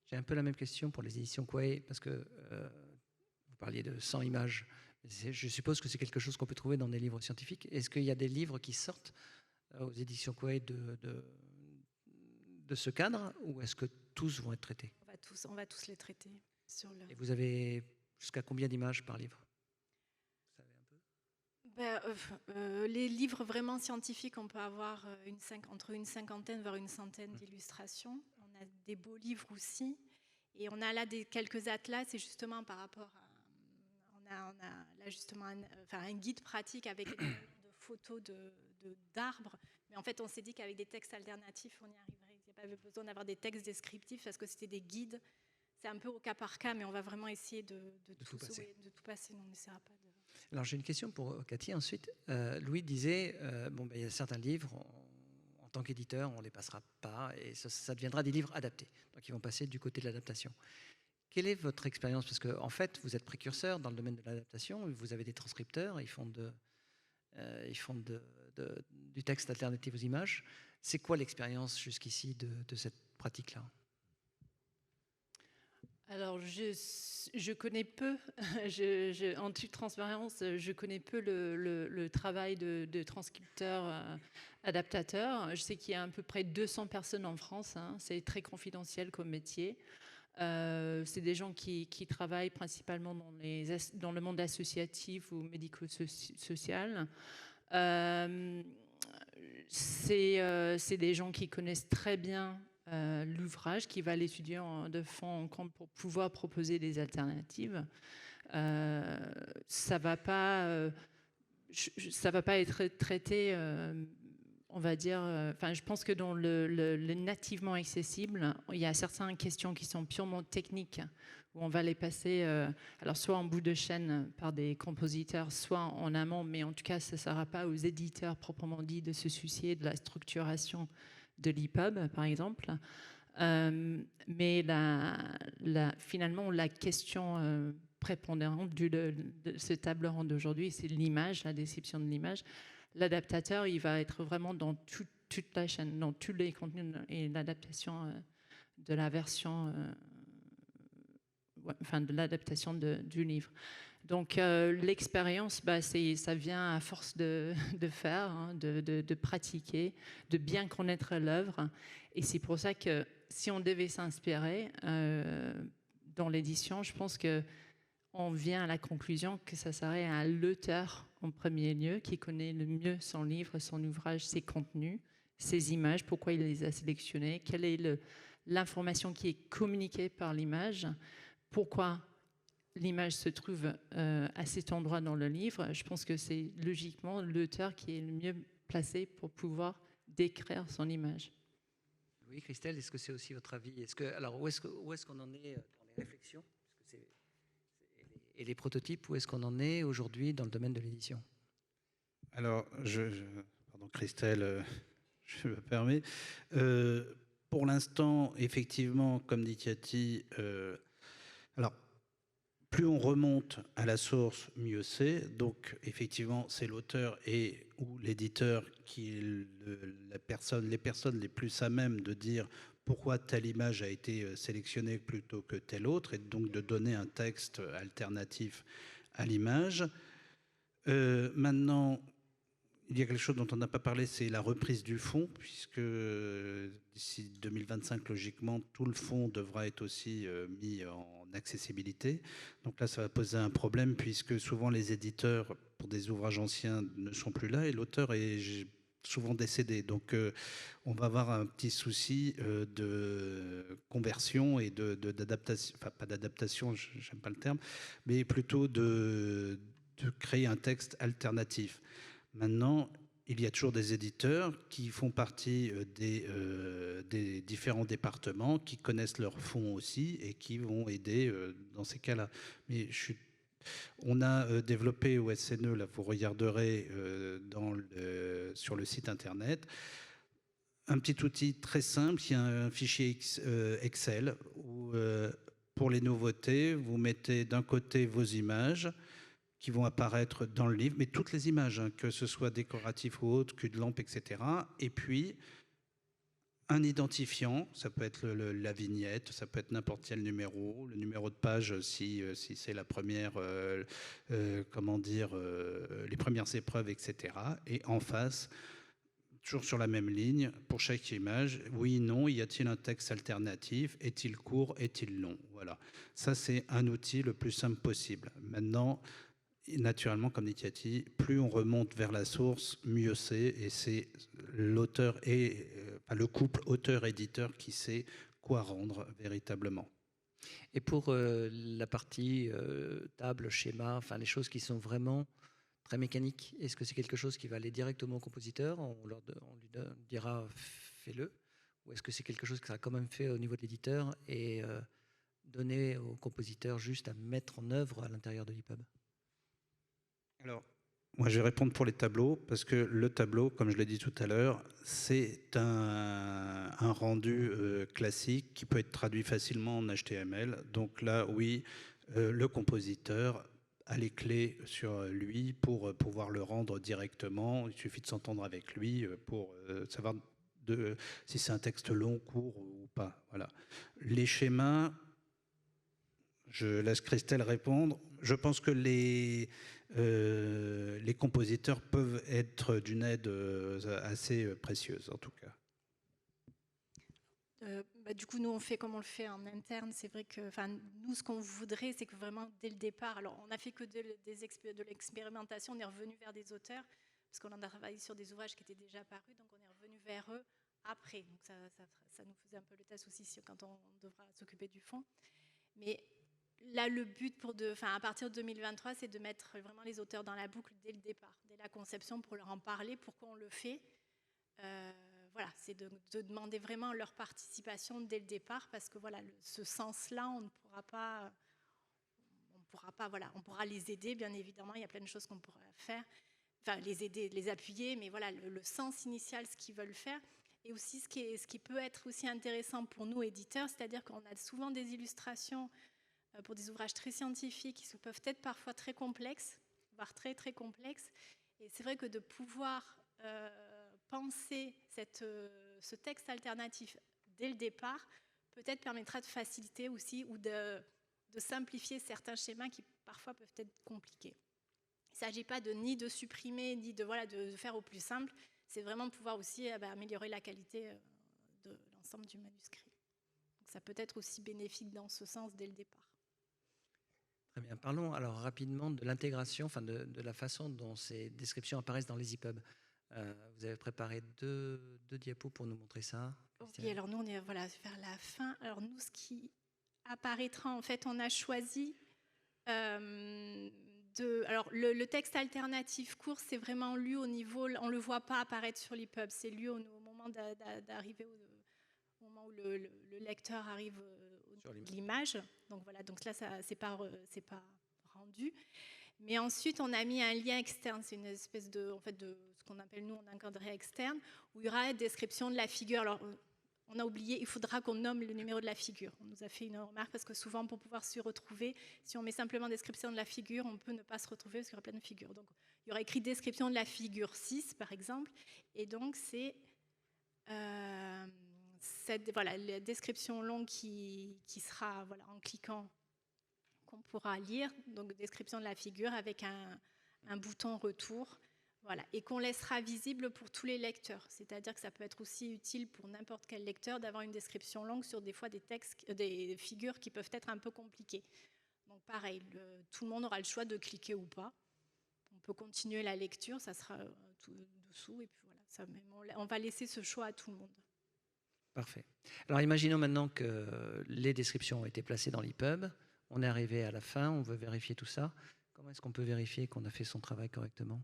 [SPEAKER 1] J'ai un peu la même question pour les éditions Quae, parce que vous parliez de 100 images. Je suppose que c'est quelque chose qu'on peut trouver dans des livres scientifiques. Est-ce qu'il y a des livres qui sortent aux éditions Quae de ce cadre, ou est-ce que tous vont être traités?
[SPEAKER 2] On va tous les traiter.
[SPEAKER 1] Et vous avez jusqu'à combien d'images par livre? Vous savez
[SPEAKER 2] un peu? Les livres vraiment scientifiques, on peut avoir entre une cinquantaine voire une centaine d'illustrations. On a des beaux livres aussi. Et on a là quelques atlas, et justement par rapport à... On a là justement un guide pratique avec de photos d'arbres. Mais en fait, on s'est dit qu'avec des textes alternatifs, on y arriverait. Il n'y a pas besoin d'avoir des textes descriptifs parce que c'était des guides. C'est un peu au cas par cas, mais on va vraiment essayer de tout passer. Non, on n'essaiera pas de...
[SPEAKER 1] Alors, j'ai une question pour Cathy ensuite. Louis disait, il y a certains livres, en tant qu'éditeur, on ne les passera pas et ça deviendra des livres adaptés. Donc, ils vont passer du côté de l'adaptation. Quelle est votre expérience? Parce qu'en fait, vous êtes précurseur dans le domaine de l'adaptation. Vous avez des transcripteurs, ils font du texte alternatif aux images. C'est quoi l'expérience jusqu'ici de cette pratique-là?
[SPEAKER 3] Alors, je connais peu, en toute transparence, je connais peu le travail de transcripteur, adaptateur. Je sais qu'il y a à peu près 200 personnes en France, hein, c'est très confidentiel comme métier. C'est des gens qui travaillent principalement dans le monde associatif ou médico-social. C'est des gens qui connaissent très bien l'ouvrage, qui va l'étudier de fond en comble pour pouvoir proposer des alternatives. Ça va pas être traité, on va dire. Enfin, je pense que dans le nativement accessible, il y a certaines questions qui sont purement techniques, où on va les passer, alors soit en bout de chaîne par des compositeurs, soit en amont, mais en tout cas, ça ne sera pas aux éditeurs proprement dit de se soucier de la structuration de l'EPUB, par exemple. Mais finalement, la question prépondérante de ce table ronde d'aujourd'hui, c'est l'image, la description de l'image. L'adaptateur, il va être vraiment dans toute la chaîne, dans tous les contenus et l'adaptation de la version, enfin de l'adaptation du livre. Donc l'expérience, ça vient à force de faire, hein, de pratiquer, de bien connaître l'œuvre. Et c'est pour ça que si on devait s'inspirer dans l'édition, je pense qu'on vient à la conclusion que ça serait à l'auteur en premier lieu, qui connaît le mieux son livre, son ouvrage, ses contenus, ses images, pourquoi il les a sélectionnés, quelle est l'information qui est communiquée par l'image, pourquoi l'image se trouve à cet endroit dans le livre. Je pense que c'est logiquement l'auteur qui est le mieux placé pour pouvoir décrire son image.
[SPEAKER 1] Oui, Christelle, est-ce que c'est aussi votre avis? Alors, où est-ce qu'on en est dans les réflexions et les prototypes? Où est-ce qu'on en est aujourd'hui dans le domaine de l'édition?
[SPEAKER 4] Alors, pardon Christelle, je me permets. Pour l'instant, effectivement, comme dit Cathy, alors, plus on remonte à la source, mieux c'est. Donc, effectivement, c'est l'auteur ou l'éditeur qui est les personnes les plus à même de dire pourquoi telle image a été sélectionnée plutôt que telle autre, et donc de donner un texte alternatif à l'image. Maintenant, il y a quelque chose dont on n'a pas parlé, c'est la reprise du fonds, puisque d'ici 2025, logiquement, tout le fonds devra être aussi mis en accessibilité. Donc là, ça va poser un problème, puisque souvent les éditeurs, pour des ouvrages anciens, ne sont plus là, et l'auteur est souvent décédé. Donc on va avoir un petit souci de conversion et d'adaptation, enfin pas d'adaptation, j'aime pas le terme, mais plutôt de créer un texte alternatif. Maintenant, il y a toujours des éditeurs qui font partie des différents départements, qui connaissent leurs fonds aussi et qui vont aider dans ces cas-là. Mais on a développé au SNE, là vous regarderez sur le site internet, un petit outil très simple, il y a un fichier Excel où pour les nouveautés, vous mettez d'un côté vos images, qui vont apparaître dans le livre, mais toutes les images, hein, que ce soit décoratif ou autre, cul de lampe, etc. Et puis, un identifiant, ça peut être la vignette, ça peut être n'importe quel numéro, le numéro de page si c'est la première, les premières épreuves, etc. Et en face, toujours sur la même ligne, pour chaque image, oui, non, y a-t-il un texte alternatif? Est-il court? Est-il long? Voilà. Ça, c'est un outil le plus simple possible. Maintenant, naturellement, comme dit Cathy, plus on remonte vers la source, mieux c'est. Et c'est l'auteur et le couple auteur-éditeur qui sait quoi rendre véritablement.
[SPEAKER 1] Et pour la partie table, schéma, enfin les choses qui sont vraiment très mécaniques, est-ce que c'est quelque chose qui va aller directement au compositeur? On lui dira fais-le? Ou est-ce que c'est quelque chose qui sera quand même fait au niveau de l'éditeur et donné au compositeur juste à mettre en œuvre à l'intérieur de l'EPUB?
[SPEAKER 4] Alors, moi, je vais répondre pour les tableaux, parce que le tableau, comme je l'ai dit tout à l'heure, c'est un rendu classique qui peut être traduit facilement en HTML. Donc là, oui, le compositeur a les clés sur lui pour pouvoir le rendre directement. Il suffit de s'entendre avec lui pour savoir si c'est un texte long, court ou pas. Voilà. Les schémas, je laisse Christelle répondre. Je pense que les compositeurs peuvent être d'une aide assez précieuse, en tout cas.
[SPEAKER 2] Du coup, nous, on fait comme on le fait en interne. C'est vrai que nous, ce qu'on voudrait, c'est que vraiment, dès le départ, alors on n'a fait que de l'expérimentation, on est revenu vers des auteurs, parce qu'on a travaillé sur des ouvrages qui étaient déjà apparus, donc on est revenu vers eux après. Donc ça nous faisait un peu le test aussi quand on devra s'occuper du fond. Mais là, le but à partir de 2023, c'est de mettre vraiment les auteurs dans la boucle dès le départ, dès la conception, pour leur en parler, pourquoi on le fait. Voilà, c'est de demander vraiment leur participation dès le départ, parce que voilà, ce sens-là, on pourra les aider, bien évidemment, il y a plein de choses qu'on pourra faire, enfin les aider, les appuyer, mais voilà, le sens initial, ce qu'ils veulent faire, et aussi ce qui peut être aussi intéressant pour nous, éditeurs, c'est-à-dire qu'on a souvent des illustrations pour des ouvrages très scientifiques qui peuvent être parfois très complexes, voire très très complexes, et c'est vrai que de pouvoir penser ce texte alternatif dès le départ, peut-être permettra de faciliter aussi ou de simplifier certains schémas qui parfois peuvent être compliqués. Il ne s'agit pas ni de supprimer, ni de faire au plus simple, c'est vraiment de pouvoir aussi améliorer la qualité de l'ensemble du manuscrit. Donc ça peut être aussi bénéfique dans ce sens dès le départ.
[SPEAKER 1] Très bien. Parlons alors rapidement de l'intégration, de la façon dont ces descriptions apparaissent dans les EPUB. Vous avez préparé deux diapos pour nous montrer ça.
[SPEAKER 2] Oui, alors nous, on est vers la fin. Alors nous, ce qui apparaîtra, en fait, on a choisi alors le texte alternatif court, c'est vraiment lu au niveau, on ne le voit pas apparaître sur l'EPUB, c'est lu au moment d'arriver, au moment où le lecteur arrive sur l'image. Donc voilà, donc là, c'est pas rendu. Mais ensuite, on a mis un lien externe. C'est une espèce de ce qu'on appelle, nous, un encadré externe, où il y aura une description de la figure. Alors, on a oublié, il faudra qu'on nomme le numéro de la figure. On nous a fait une remarque, parce que souvent, pour pouvoir s'y retrouver, si on met simplement description de la figure, on peut ne pas se retrouver, parce qu'il y aura plein de figures. Donc, il y aura écrit description de la figure 6, par exemple. Et donc, c'est la description longue qui sera en cliquant, qu'on pourra lire, donc description de la figure avec un bouton retour, voilà, et qu'on laissera visible pour tous les lecteurs. C'est-à-dire que ça peut être aussi utile pour n'importe quel lecteur d'avoir une description longue sur des fois des figures qui peuvent être un peu compliquées. Donc pareil, tout le monde aura le choix de cliquer ou pas. On peut continuer la lecture, ça sera tout dessous, et puis voilà, on va laisser ce choix à tout le monde.
[SPEAKER 1] Parfait. Alors imaginons maintenant que les descriptions ont été placées dans l'EPUB. On est arrivé à la fin, on veut vérifier tout ça. Comment est-ce qu'on peut vérifier qu'on a fait son travail correctement ?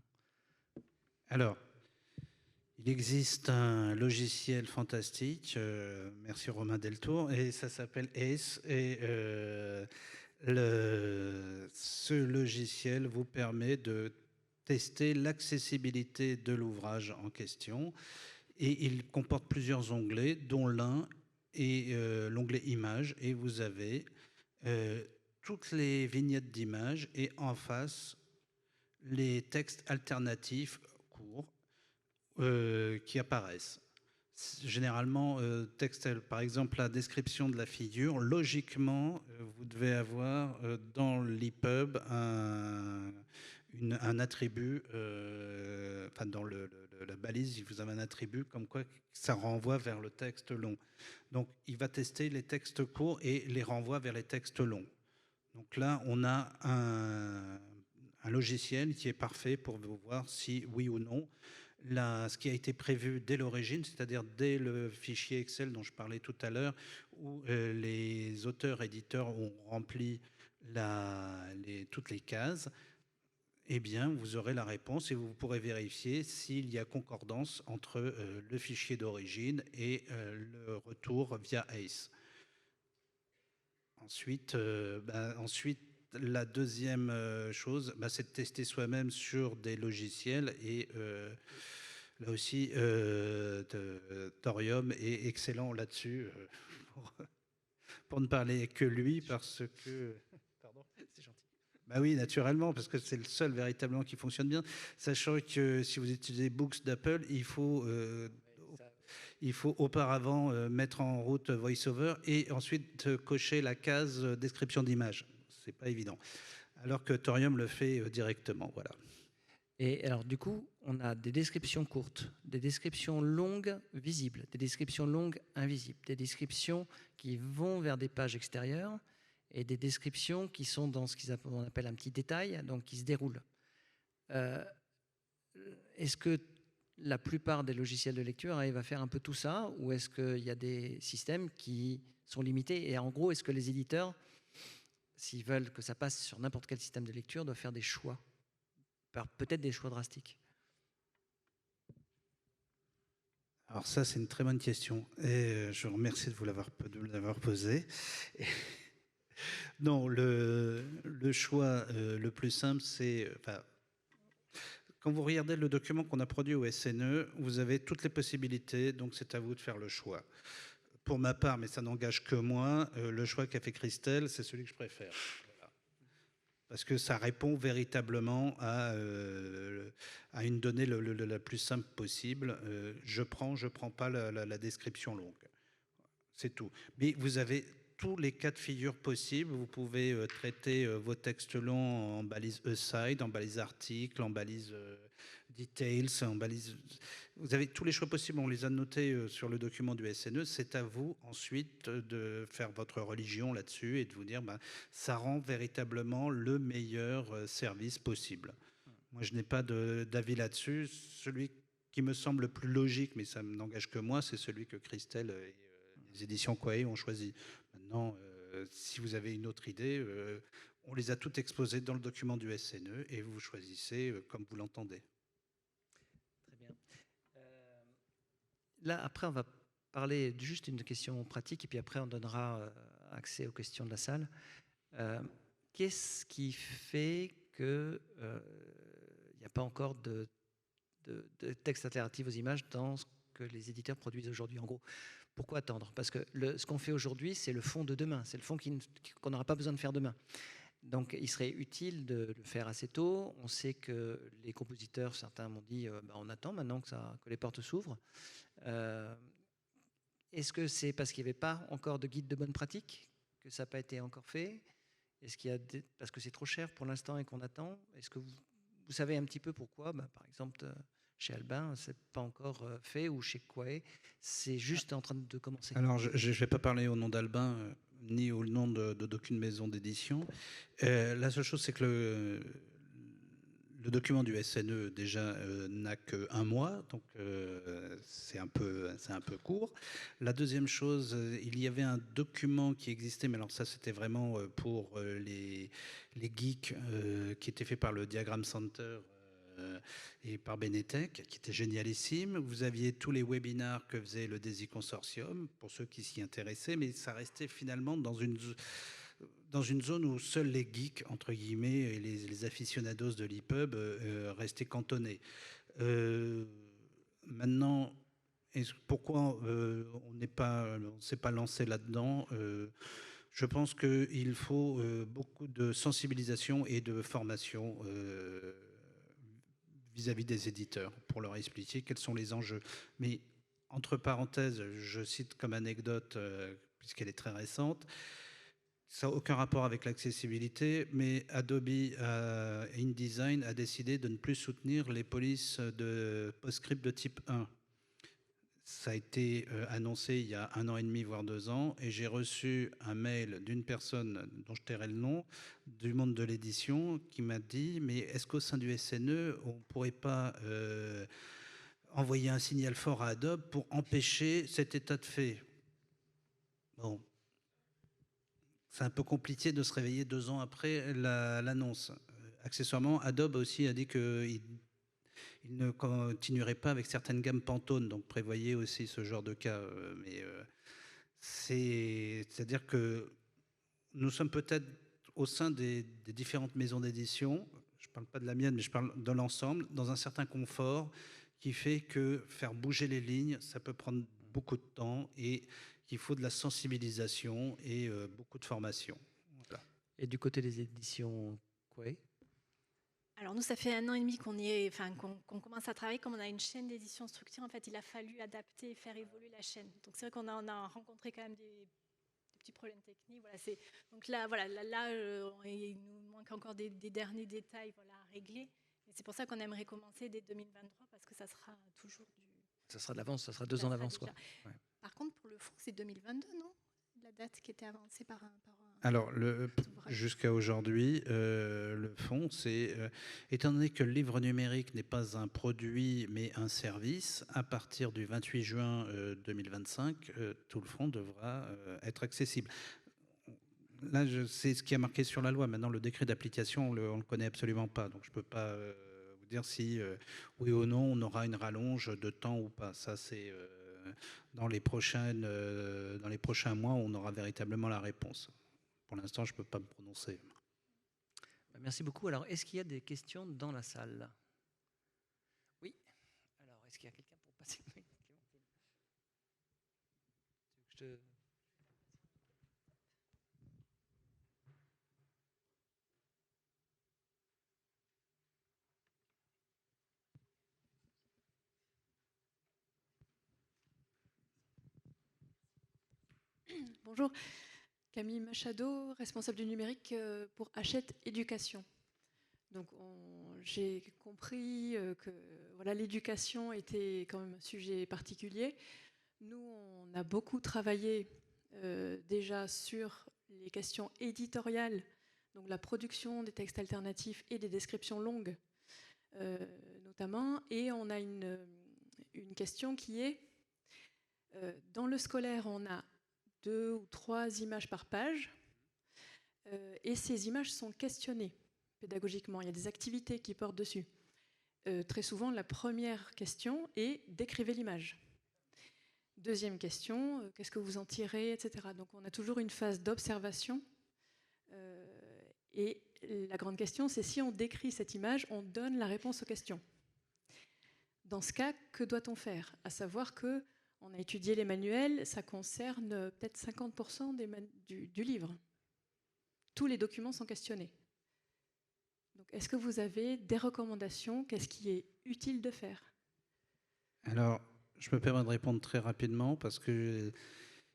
[SPEAKER 4] Alors, il existe un logiciel fantastique, merci Romain Deltour, et ça s'appelle ACE. Et ce logiciel vous permet de tester l'accessibilité de l'ouvrage en question. Et il comporte plusieurs onglets, dont l'un est l'onglet Images. Et vous avez toutes les vignettes d'images et en face les textes alternatifs courts qui apparaissent. Généralement, texte, par exemple, la description de la figure, logiquement, vous devez avoir dans l'EPUB un attribut, dans la balise, vous avez un attribut comme quoi ça renvoie vers le texte long. Donc, il va tester les textes courts et les renvoie vers les textes longs. Donc là, on a un logiciel qui est parfait pour voir si, oui ou non, ce qui a été prévu dès l'origine, c'est-à-dire dès le fichier Excel dont je parlais tout à l'heure, où les auteurs-éditeurs ont rempli toutes les cases, eh bien, vous aurez la réponse et vous pourrez vérifier s'il y a concordance entre le fichier d'origine et le retour via ACE. Ensuite, la deuxième chose, c'est de tester soi-même sur des logiciels. Et là aussi, Thorium est excellent là-dessus, pour ne parler que lui, parce que... Pardon, c'est gentil. Oui, naturellement, parce que c'est le seul véritablement qui fonctionne bien. Sachant que si vous utilisez Books d'Apple, il faut auparavant mettre en route VoiceOver et ensuite cocher la case description d'image. c'est pas évident. Alors que Thorium le fait directement, voilà.
[SPEAKER 1] Et alors, du coup, on a des descriptions courtes, des descriptions longues visibles, des descriptions longues invisibles, des descriptions qui vont vers des pages extérieures et des descriptions qui sont dans ce qu'on appelle un petit détail, donc qui se déroulent. Est-ce que la plupart des logiciels de lecture arrivent à faire un peu tout ça, ou est-ce qu'il y a des systèmes qui sont limités? Et en gros, est-ce que les éditeurs, s'ils veulent que ça passe sur n'importe quel système de lecture, doivent faire des choix, peut-être des choix drastiques?
[SPEAKER 4] Alors ça, c'est une très bonne question. Et je vous remercie de l'avoir posée. Non, le choix le plus simple, c'est... quand vous regardez le document qu'on a produit au SNE, vous avez toutes les possibilités, donc c'est à vous de faire le choix. Pour ma part, mais ça n'engage que moi, le choix qu'a fait Christelle, c'est celui que je préfère. Voilà. Parce que ça répond véritablement à une donnée la plus simple possible. Je prends pas la description longue. C'est tout. Mais vous avez tous les cas de figure possibles. Vous pouvez traiter vos textes longs en balise aside, en balise article, en balise details, en balise... Vous avez tous les choix possibles. On les a notés sur le document du SNE. C'est à vous ensuite de faire votre religion là-dessus et de vous dire ça rend véritablement le meilleur service possible. Moi, je n'ai pas d'avis là-dessus. Celui qui me semble le plus logique, mais ça n'engage que moi, c'est celui que Christelle et les éditions Quae ont choisi. Maintenant, si vous avez une autre idée, on les a toutes exposées dans le document du SNE et vous choisissez comme vous l'entendez.
[SPEAKER 1] Très bien. Là, après, on va parler juste d'une question pratique et puis après, on donnera accès aux questions de la salle. Qu'est-ce qui fait qu'il n'y a pas encore de texte alternatif aux images dans ce que les éditeurs produisent aujourd'hui? En gros, pourquoi attendre? Parce que ce qu'on fait aujourd'hui, c'est le fond de demain. C'est le fond qu'on n'aura pas besoin de faire demain. Donc, il serait utile de le faire assez tôt. On sait que les compositeurs, certains m'ont dit on attend maintenant que les portes s'ouvrent. Est-ce que c'est parce qu'il n'y avait pas encore de guide de bonne pratique que ça n'a pas été encore fait? Est-ce qu'il y a parce que c'est trop cher pour l'instant et qu'on attend? Est-ce que vous savez un petit peu pourquoi? Par exemple, chez Albin, c'est pas encore fait, ou chez Quae, c'est juste en train de commencer.
[SPEAKER 4] Alors, je ne vais pas parler au nom d'Albin ni au nom d'aucune maison d'édition. La seule chose, c'est que le document du SNE déjà n'a qu'un mois, donc c'est un peu court. La deuxième chose, il y avait un document qui existait, mais alors ça c'était vraiment pour les geeks qui était fait par le Diagram Center et par Benetech, qui était génialissime. Vous aviez tous les webinars que faisait le DESI Consortium, pour ceux qui s'y intéressaient, mais ça restait finalement dans une zone où seuls les geeks, entre guillemets, et les aficionados de l'EPUB restaient cantonnés. Maintenant, pourquoi on ne s'est pas lancé là-dedans? Je pense qu'il faut beaucoup de sensibilisation et de formation vis-à-vis des éditeurs pour leur expliquer quels sont les enjeux. Mais entre parenthèses, je cite comme anecdote, puisqu'elle est très récente, ça n'a aucun rapport avec l'accessibilité, mais Adobe InDesign a décidé de ne plus soutenir les polices de PostScript de type 1. Ça a été annoncé il y a 1 an et demi, voire 2 ans, et j'ai reçu un mail d'une personne dont je tairai le nom, du monde de l'édition, qui m'a dit « Mais est-ce qu'au sein du SNE, on ne pourrait pas envoyer un signal fort à Adobe pour empêcher cet état de fait ?» Bon. C'est un peu compliqué de se réveiller 2 ans après l'annonce. Accessoirement, Adobe aussi a dit qu'il ne continuerait pas avec certaines gammes Pantone, donc prévoyez aussi ce genre de cas. Mais c'est-à-dire que nous sommes peut-être au sein des différentes maisons d'édition, je ne parle pas de la mienne, mais je parle de l'ensemble, dans un certain confort qui fait que faire bouger les lignes, ça peut prendre beaucoup de temps et qu'il faut de la sensibilisation et beaucoup de formation. Voilà.
[SPEAKER 1] Et du côté des éditions Quae?
[SPEAKER 2] Alors nous, ça fait 1 an et demi qu'on commence à travailler. Comme on a une chaîne d'édition structurée, en fait, il a fallu adapter et faire évoluer la chaîne. Donc c'est vrai qu'on a rencontré quand même des petits problèmes techniques. Voilà, donc là, voilà, il nous manque encore des derniers détails, voilà, à régler. Et c'est pour ça qu'on aimerait commencer dès 2023 parce que ça sera toujours
[SPEAKER 1] Ça sera de l'avance, ça sera 2 ans d'avance, quoi. Ouais.
[SPEAKER 2] Par contre, pour le fond, c'est 2022, non? La date qui était avancée par
[SPEAKER 4] Alors, jusqu'à aujourd'hui, le fonds, c'est, étant donné que le livre numérique n'est pas un produit, mais un service, à partir du 28 juin 2025, tout le fonds devra être accessible. Là, c'est ce qui a marqué sur la loi. Maintenant, le décret d'application, on ne le connaît absolument pas. Donc, je ne peux pas vous dire si, oui ou non, on aura une rallonge de temps ou pas. Ça, c'est dans les prochains mois, on aura véritablement la réponse. Pour l'instant, je ne peux pas me prononcer.
[SPEAKER 1] Merci beaucoup. Alors, est-ce qu'il y a des questions dans la salle? Oui. Alors, est-ce qu'il y a quelqu'un pour passer le micro?
[SPEAKER 5] Bonjour, Camille Machado, responsable du numérique pour Hachette Éducation. Donc j'ai compris que voilà, l'éducation était quand même un sujet particulier. Nous, on a beaucoup travaillé déjà sur les questions éditoriales, donc la production des textes alternatifs et des descriptions longues notamment. Et on a une question qui est, dans le scolaire, on a 2 ou 3 images par page, et ces images sont questionnées pédagogiquement. Il y a des activités qui portent dessus. Très souvent, la première question est « décrivez l'image ». Deuxième question, qu'est-ce que vous en tirez, etc. Donc on a toujours une phase d'observation. Et la grande question, c'est si on décrit cette image, on donne la réponse aux questions. Dans ce cas, que doit-on faire? À savoir que on a étudié les manuels, ça concerne peut-être 50% du livre. Tous les documents sont questionnés. Donc, est-ce que vous avez des recommandations? Qu'est-ce qui est utile de faire?
[SPEAKER 4] Alors, je me permets de répondre très rapidement parce que,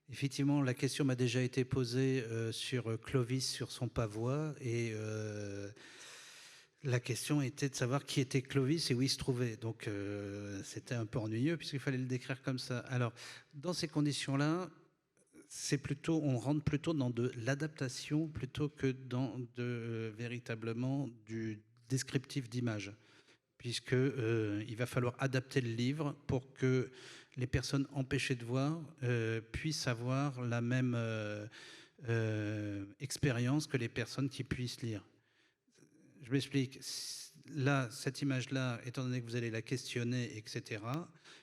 [SPEAKER 4] effectivement, la question m'a déjà été posée sur Clovis, sur son pavois, et la question était de savoir qui était Clovis et où il se trouvait. Donc, c'était un peu ennuyeux puisqu'il fallait le décrire comme ça. Alors, dans ces conditions-là, on rentre plutôt dans de l'adaptation plutôt que dans véritablement du descriptif d'image, puisque il va falloir adapter le livre pour que les personnes empêchées de voir puissent avoir la même expérience que les personnes qui puissent lire. Je m'explique. Là, cette image-là, étant donné que vous allez la questionner, etc.,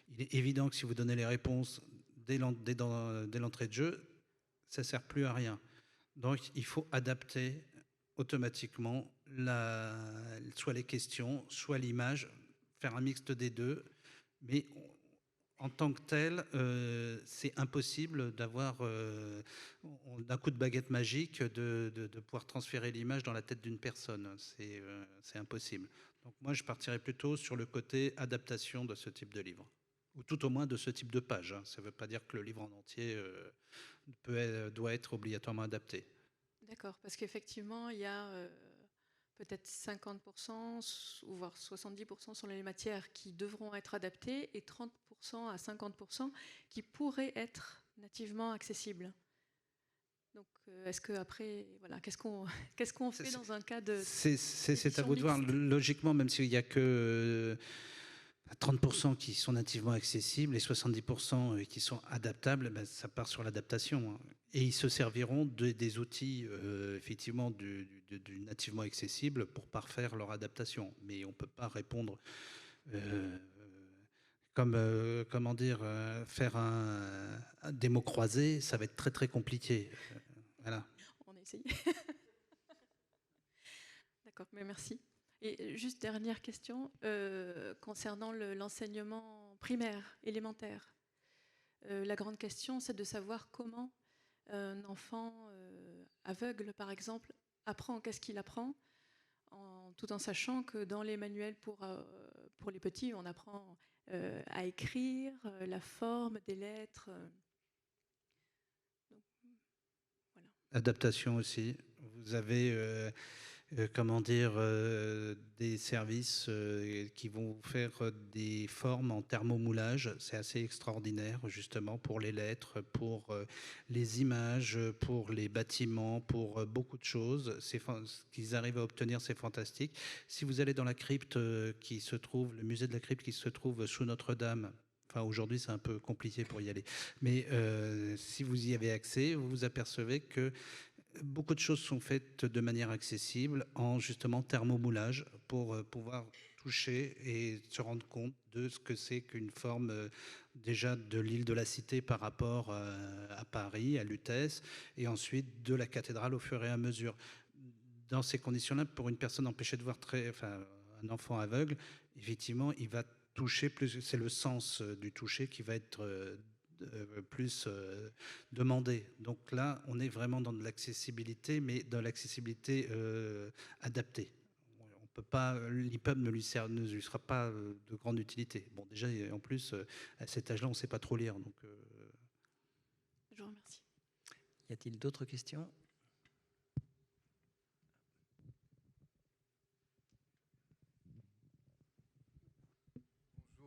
[SPEAKER 4] il est évident que si vous donnez les réponses dès l'entrée de jeu, ça ne sert plus à rien. Donc, il faut adapter automatiquement soit les questions, soit l'image, faire un mixte des deux. Mais en tant que tel, c'est impossible d'avoir, d'un coup de baguette magique, de pouvoir transférer l'image dans la tête d'une personne. C'est impossible. Donc moi, je partirais plutôt sur le côté adaptation de ce type de livre, ou tout au moins de ce type de page. Ça ne veut pas dire que le livre en entier doit être obligatoirement adapté.
[SPEAKER 5] D'accord, parce qu'effectivement, il y a peut-être 50% ou voire 70% sur les matières qui devront être adaptées et 30% à 50% qui pourraient être nativement accessibles. Donc, est-ce qu'après, voilà, qu'est-ce qu'on fait dans un cas de...
[SPEAKER 4] C'est à vous de voir. Logiquement, même s'il n'y a que 30% qui sont nativement accessibles et 70% qui sont adaptables, ben, ça part sur l'adaptation. Et ils se serviront des outils effectivement du nativement accessible pour parfaire leur adaptation. Mais on ne peut pas répondre comment dire, faire des mots croisés, ça va être très très compliqué. Voilà.
[SPEAKER 5] On a essayé. D'accord, mais merci. Et juste dernière question concernant l'enseignement primaire, élémentaire. La grande question, c'est de savoir comment un enfant aveugle, par exemple, apprend. Qu'est-ce qu'il apprend tout en sachant que dans les manuels pour les petits, on apprend à écrire, la forme des lettres.
[SPEAKER 4] Adaptation aussi. Vous avez, comment dire, des services qui vont faire des formes en thermomoulage. C'est assez extraordinaire, justement, pour les lettres, pour les images, pour les bâtiments, pour beaucoup de choses. Ce qu'ils arrivent à obtenir, c'est fantastique. Si vous allez dans la crypte qui se trouve, le musée de la crypte qui se trouve sous Notre-Dame, enfin, aujourd'hui, c'est un peu compliqué pour y aller. Mais si vous y avez accès, vous vous apercevez que beaucoup de choses sont faites de manière accessible en justement thermomoulage pour pouvoir toucher et se rendre compte de ce que c'est qu'une forme déjà de l'île de la Cité par rapport à Paris, à Lutèce, et ensuite de la cathédrale au fur et à mesure. Dans ces conditions-là, pour une personne empêchée de voir enfin, un enfant aveugle, effectivement, il va toucher plus, c'est le sens du toucher qui va être plus demandé. Donc là, on est vraiment dans de l'accessibilité, mais dans l'accessibilité adaptée. On peut pas, l'EPUB ne lui sera pas de grande utilité. Bon, déjà, en plus, à cet âge-là, on ne sait pas trop lire. Donc,
[SPEAKER 5] Je vous remercie.
[SPEAKER 1] Y a-t-il d'autres questions?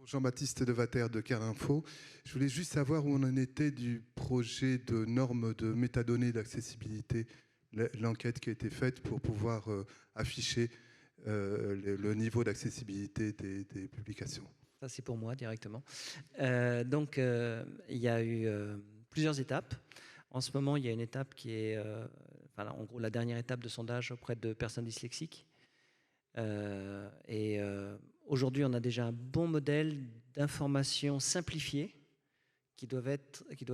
[SPEAKER 6] Jean-Baptiste Devater de Carinfo. Je voulais juste savoir où on en était du projet de normes de métadonnées d'accessibilité, l'enquête qui a été faite pour pouvoir afficher le niveau d'accessibilité des publications.
[SPEAKER 1] Ça, c'est pour moi directement. Donc, il y a eu plusieurs étapes. En ce moment, il y a une étape qui est, en gros, la dernière étape de sondage auprès de personnes dyslexiques. Aujourd'hui, on a déjà un bon modèle d'information simplifiée qui doit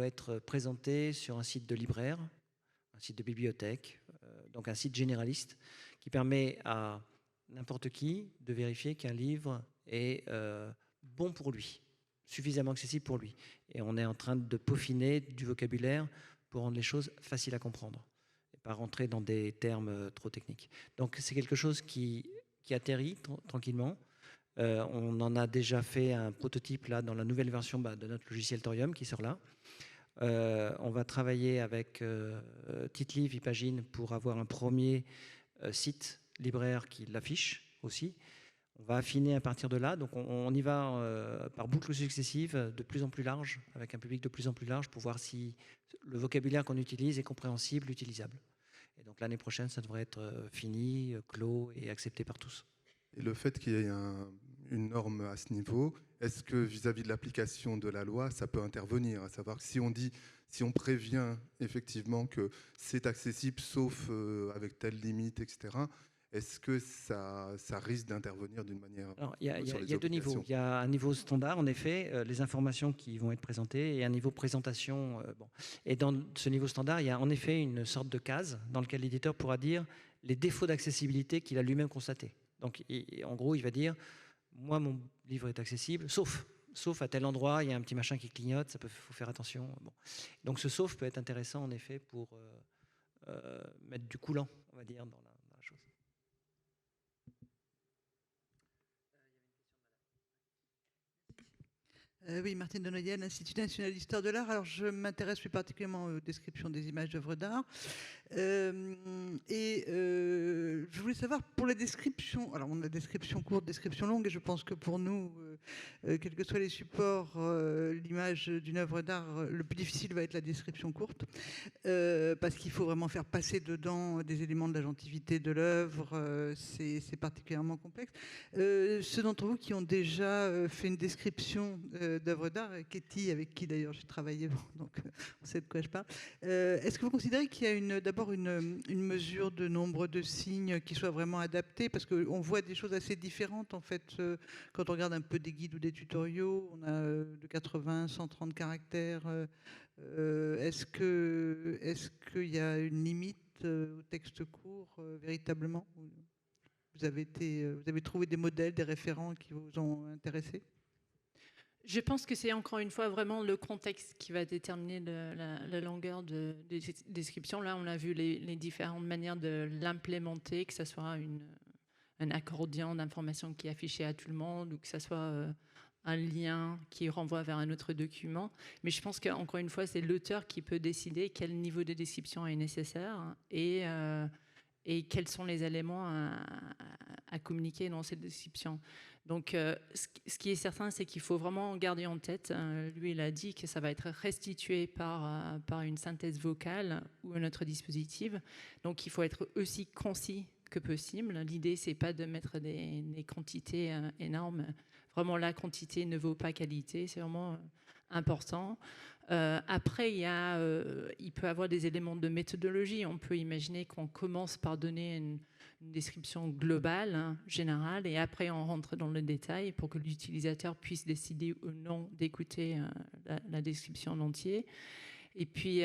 [SPEAKER 1] être présenté sur un site de libraire, un site de bibliothèque, donc un site généraliste qui permet à n'importe qui de vérifier qu'un livre est bon pour lui, suffisamment accessible pour lui. Et on est en train de peaufiner du vocabulaire pour rendre les choses faciles à comprendre et pas rentrer dans des termes trop techniques. Donc c'est quelque chose qui atterrit tranquillement. On en a déjà fait un prototype là, dans la nouvelle version de notre logiciel Thorium qui sort là. On va travailler avec Titli, Vipagine pour avoir un premier site libraire qui l'affiche aussi. On va affiner à partir de là. Donc on y va par boucles successives, de plus en plus large, avec un public de plus en plus large pour voir si le vocabulaire qu'on utilise est compréhensible, utilisable. Et donc l'année prochaine, ça devrait être fini, clos et accepté par tous.
[SPEAKER 6] Et le fait qu'il y ait une norme à ce niveau, est-ce que vis-à-vis de l'application de la loi, ça peut intervenir? À savoir que si on prévient effectivement que c'est accessible sauf avec telle limite, etc., est-ce que ça risque d'intervenir d'une manière...
[SPEAKER 1] Alors, il y a deux niveaux. Il y a un niveau standard, en effet, les informations qui vont être présentées, et un niveau présentation. Et dans ce niveau standard, il y a en effet une sorte de case dans laquelle l'éditeur pourra dire les défauts d'accessibilité qu'il a lui-même constatés. Donc, en gros, il va dire, moi, mon livre est accessible, sauf à tel endroit, il y a un petit machin qui clignote, faut faire attention. Bon. Donc, ce sauf peut être intéressant, en effet, pour mettre du coulant, on va dire, dans la chose.
[SPEAKER 7] Oui, Martine Denoyel, Institut national d'histoire de l'art. Alors, je m'intéresse plus particulièrement aux descriptions des images d'œuvres d'art. Je voulais savoir, pour les descriptions, alors on a description courte, description longue, et je pense que pour nous, quels que soient les supports, l'image d'une œuvre d'art, le plus difficile va être la description courte, parce qu'il faut vraiment faire passer dedans des éléments de l'agentivité de l'œuvre, c'est particulièrement complexe. Ceux d'entre vous qui ont déjà fait une description d'œuvres d'art, Katie, avec qui d'ailleurs j'ai travaillé, donc on sait de quoi je parle, est-ce que vous considérez qu'il y a d'abord une mesure de nombre de signes qui soit vraiment adaptée, parce qu'on voit des choses assez différentes en fait quand on regarde un peu des guides ou des tutoriaux, on a de 80, 130 caractères. Est-ce qu'il y a une limite au texte court véritablement? Vous avez trouvé des modèles, des référents qui vous ont intéressé?
[SPEAKER 3] Je pense que c'est encore une fois vraiment le contexte qui va déterminer la longueur de description. Là, on a vu les différentes manières de l'implémenter, que ce soit un accordion d'informations qui est affiché à tout le monde ou que ce soit un lien qui renvoie vers un autre document. Mais je pense qu'encore une fois, c'est l'auteur qui peut décider quel niveau de description est nécessaire et quels sont les éléments à communiquer dans cette description. Donc, ce qui est certain, c'est qu'il faut vraiment garder en tête, lui, il a dit que ça va être restitué par une synthèse vocale ou un autre dispositif. Donc, il faut être aussi concis que possible. L'idée, c'est pas de mettre des quantités énormes. Vraiment, la quantité ne vaut pas qualité. C'est vraiment important. Après, il peut y avoir des éléments de méthodologie. On peut imaginer qu'on commence par donner une description globale, générale, et après on rentre dans le détail pour que l'utilisateur puisse décider ou non d'écouter la description en entier. Et puis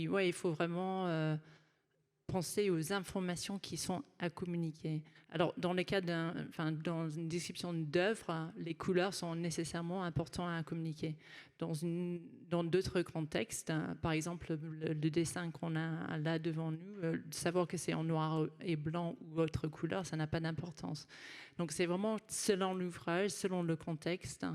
[SPEAKER 3] ouais, il faut vraiment penser aux informations qui sont à communiquer. Alors, dans le cas dans une description d'œuvre, les couleurs sont nécessairement importantes à communiquer. Dans d'autres contextes, par exemple, le dessin qu'on a là devant nous, savoir que c'est en noir et blanc ou autre couleur, ça n'a pas d'importance. Donc, c'est vraiment selon l'ouvrage, selon le contexte,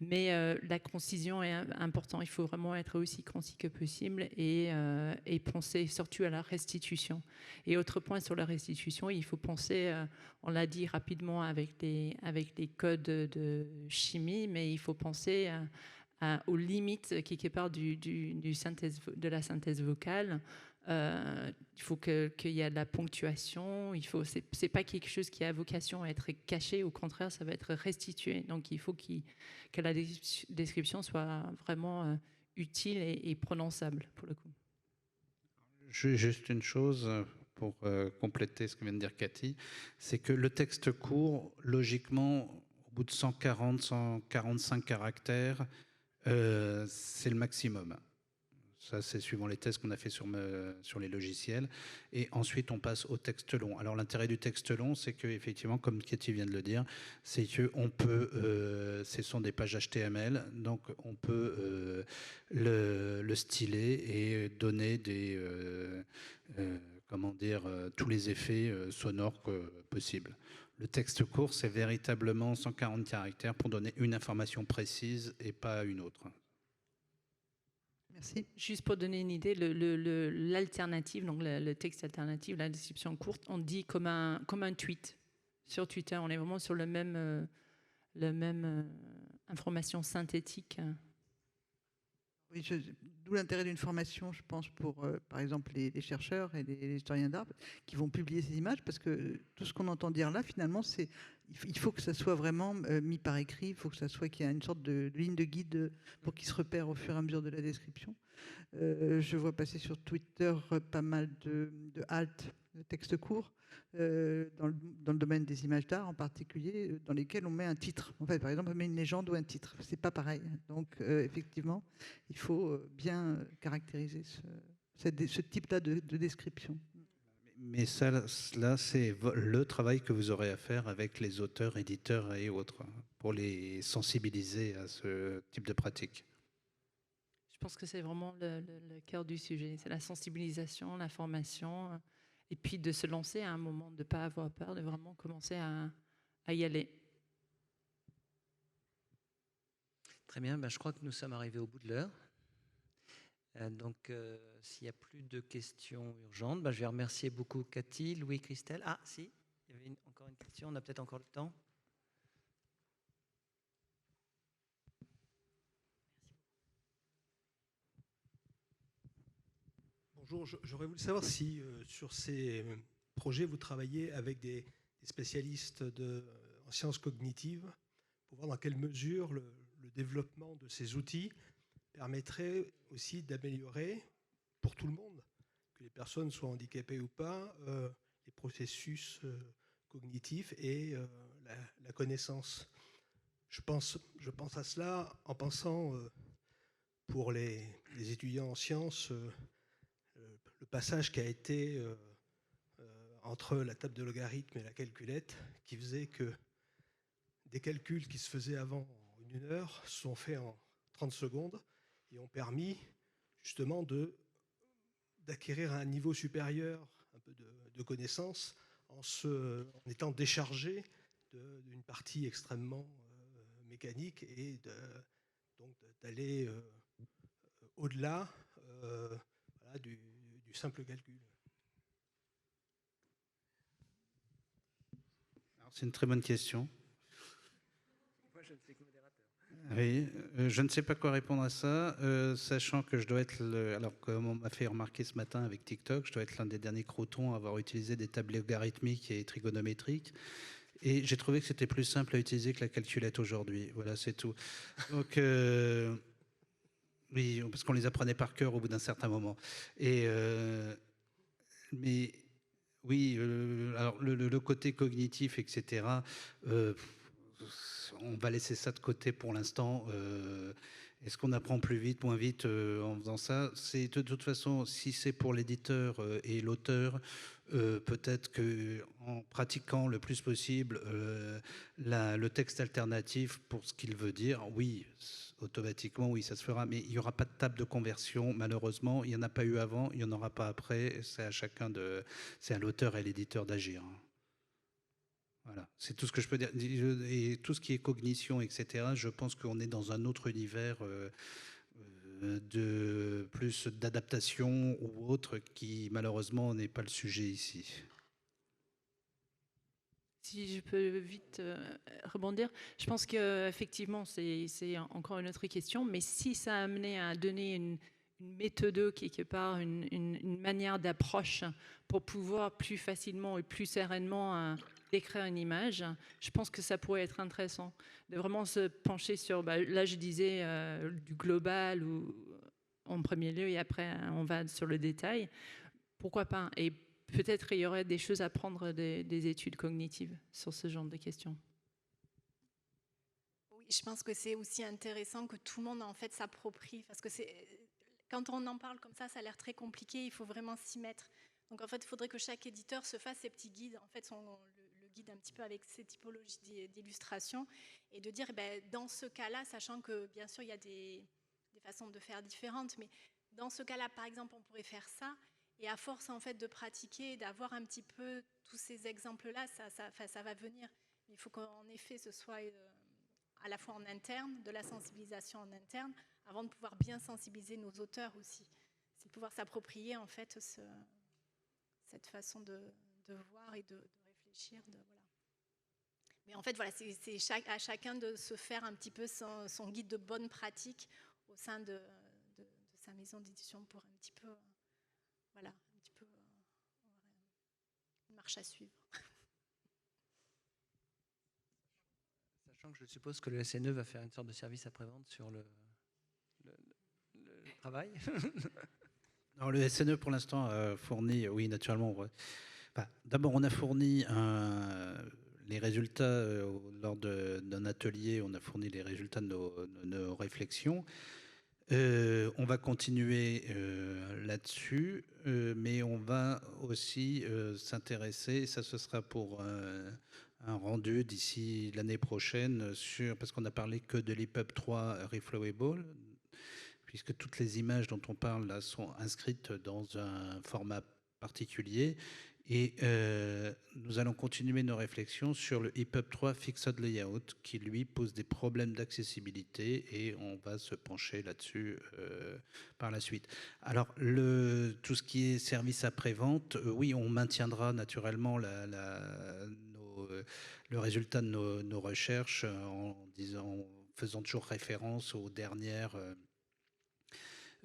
[SPEAKER 3] mais la concision est importante. Il faut vraiment être aussi concis que possible et penser surtout à la restitution. Et autre point sur la restitution, il faut penser, on l'a dit rapidement avec les codes de chimie, mais il faut penser aux limites quelque part de la synthèse vocale. Il faut qu'il y ait de la ponctuation. C'est pas quelque chose qui a vocation à être caché. Au contraire, ça va être restitué. Donc, il faut que la description soit vraiment utile et prononçable pour le coup.
[SPEAKER 4] Juste une chose pour compléter ce que vient de dire Cathy, c'est que le texte court, logiquement, au bout de 140, 145 caractères, c'est le maximum. Ça, c'est suivant les tests qu'on a fait sur les logiciels. Et ensuite, on passe au texte long. Alors, l'intérêt du texte long, c'est qu'effectivement, comme Cathy vient de le dire, c'est qu'on peut, ce sont des pages HTML, donc on peut le styler et donner tous les effets sonores possibles. Le texte court, c'est véritablement 140 caractères pour donner une information précise et pas une autre.
[SPEAKER 7] Merci.
[SPEAKER 3] Juste pour donner une idée, l'alternative, donc le texte alternatif, la description courte, on dit comme un tweet. Sur Twitter, on est vraiment sur le même information synthétique.
[SPEAKER 7] Oui, d'où l'intérêt d'une formation, je pense, pour, par exemple, les chercheurs et les historiens d'art qui vont publier ces images, parce que tout ce qu'on entend dire là, finalement, il faut que ça soit vraiment mis par écrit, il faut que ça soit qu'il y ait une sorte de ligne de guide pour qu'ils se repèrent au fur et à mesure de la description. Je vois passer sur Twitter pas mal de halt, de textes courts, dans le domaine des images d'art en particulier, dans lesquels on met un titre. En fait, par exemple, on met une légende ou un titre. C'est pas pareil. Donc, effectivement, il faut bien caractériser ce type-là de description.
[SPEAKER 4] Mais ça, là, c'est le travail que vous aurez à faire avec les auteurs, éditeurs et autres pour les sensibiliser à ce type de pratique.
[SPEAKER 3] Je pense que c'est vraiment le cœur du sujet. C'est la sensibilisation, la formation, et puis de se lancer à un moment, de ne pas avoir peur, de vraiment commencer à y aller.
[SPEAKER 1] Très bien, je crois que nous sommes arrivés au bout de l'heure. Donc, s'il n'y a plus de questions urgentes, je vais remercier beaucoup Cathy, Louis, Christelle. Ah, si, il y avait encore une question, on a peut-être encore le temps.
[SPEAKER 8] Bonjour, j'aurais voulu savoir si sur ces projets, vous travaillez avec des spécialistes en sciences cognitives pour voir dans quelle mesure le développement de ces outils permettrait aussi d'améliorer pour tout le monde, que les personnes soient handicapées ou pas, les processus cognitifs et la connaissance. Je pense à cela en pensant pour les étudiants en sciences, le passage qui a été entre la table de logarithme et la calculette, qui faisait que des calculs qui se faisaient avant en 1 heure sont faits en 30 secondes et ont permis justement d'acquérir un niveau supérieur un peu de connaissances en étant déchargé d'une partie extrêmement mécanique et donc d'aller au-delà voilà, du simple calcul.
[SPEAKER 4] C'est une très bonne question.
[SPEAKER 1] Moi, je ne suis que modérateur.
[SPEAKER 4] Oui, je ne sais pas quoi répondre à ça, sachant que je dois être, alors comme on m'a fait remarquer ce matin avec TikTok, je dois être l'un des derniers crotons à avoir utilisé des tables logarithmiques et trigonométriques. Et j'ai trouvé que c'était plus simple à utiliser que la calculette aujourd'hui. Voilà, c'est tout. Donc, oui, parce qu'on les apprenait par cœur au bout d'un certain moment. Mais oui, alors le côté cognitif, etc., on va laisser ça de côté pour l'instant. Est-ce qu'on apprend plus vite, moins vite en faisant ça? C'est de toute façon, si c'est pour l'éditeur et l'auteur, peut-être qu'en pratiquant le plus possible le texte alternatif pour ce qu'il veut dire, oui, automatiquement, oui, ça se fera. Mais il n'y aura pas de table de conversion, malheureusement. Il n'y en a pas eu avant, il n'y en aura pas après. C'est à l'auteur et à l'éditeur d'agir. Voilà, c'est tout ce que je peux dire. Et tout ce qui est cognition, etc., je pense qu'on est dans un autre univers de plus d'adaptation ou autre qui, malheureusement, n'est pas le sujet ici.
[SPEAKER 3] Si je peux vite rebondir, je pense qu'effectivement, c'est encore une autre question, mais si ça a amené à donner une méthode, quelque part, une manière d'approche pour pouvoir plus facilement et plus sereinement décrire une image, je pense que ça pourrait être intéressant de vraiment se pencher sur, là je disais, du global ou en premier lieu et après on va sur le détail. Pourquoi pas? Et peut-être il y aurait des choses à prendre des études cognitives sur ce genre de questions.
[SPEAKER 2] Oui, je pense que c'est aussi intéressant que tout le monde en fait s'approprie, parce que quand on en parle comme ça a l'air très compliqué, il faut vraiment s'y mettre. Donc en fait, il faudrait que chaque éditeur se fasse ses petits guides, en fait, le guide un petit peu avec ses typologies d'illustration, et de dire, dans ce cas-là, sachant que bien sûr il y a des façons de faire différentes, mais dans ce cas-là, par exemple, on pourrait faire ça. Et à force en fait de pratiquer, d'avoir un petit peu tous ces exemples-là, ça va venir. Il faut qu'en effet ce soit à la fois en interne, de la sensibilisation en interne, avant de pouvoir bien sensibiliser nos auteurs aussi. C'est de pouvoir s'approprier en fait cette façon de voir et de réfléchir. Voilà. Mais en fait, voilà, c'est à chacun de se faire un petit peu son guide de bonne pratique au sein de sa maison d'édition pour un petit peu... Voilà, un petit peu une marche à suivre.
[SPEAKER 1] Sachant que je suppose que le SNE va faire une sorte de service après-vente sur le travail.
[SPEAKER 4] Alors, le SNE, pour l'instant, a fourni, oui, naturellement. D'abord, on a fourni les résultats lors d'un atelier, on a fourni les résultats de nos réflexions. On va continuer là-dessus, mais on va aussi s'intéresser, ça ce sera pour un rendu d'ici l'année prochaine, parce qu'on n'a parlé que de l'EPUB 3 Reflowable, puisque toutes les images dont on parle là sont inscrites dans un format particulier. Et nous allons continuer nos réflexions sur le EPUB 3 Fixed Layout, qui lui pose des problèmes d'accessibilité, et on va se pencher là-dessus par la suite. Alors, tout ce qui est service après-vente, oui, on maintiendra naturellement le résultat de nos recherches en faisant toujours référence aux dernières...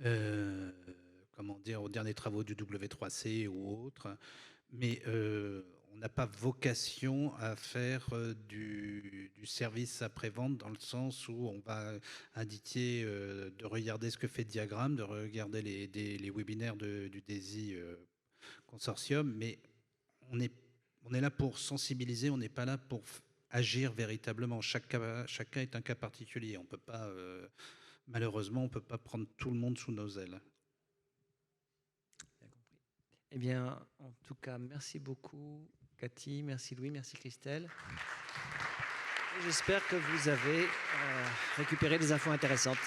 [SPEAKER 4] aux derniers travaux du W3C ou autres. Mais on n'a pas vocation à faire du service après-vente dans le sens où on va indiquer de regarder ce que fait Diagramme, de regarder les webinaires du DESI Consortium, mais on est là pour sensibiliser, on n'est pas là pour agir véritablement. Chaque cas est un cas particulier. On peut pas, malheureusement, on ne peut pas prendre tout le monde sous nos ailes.
[SPEAKER 1] Eh bien, en tout cas, merci beaucoup, Cathy, merci Louis, merci Christelle. J'espère que vous avez récupéré des infos intéressantes.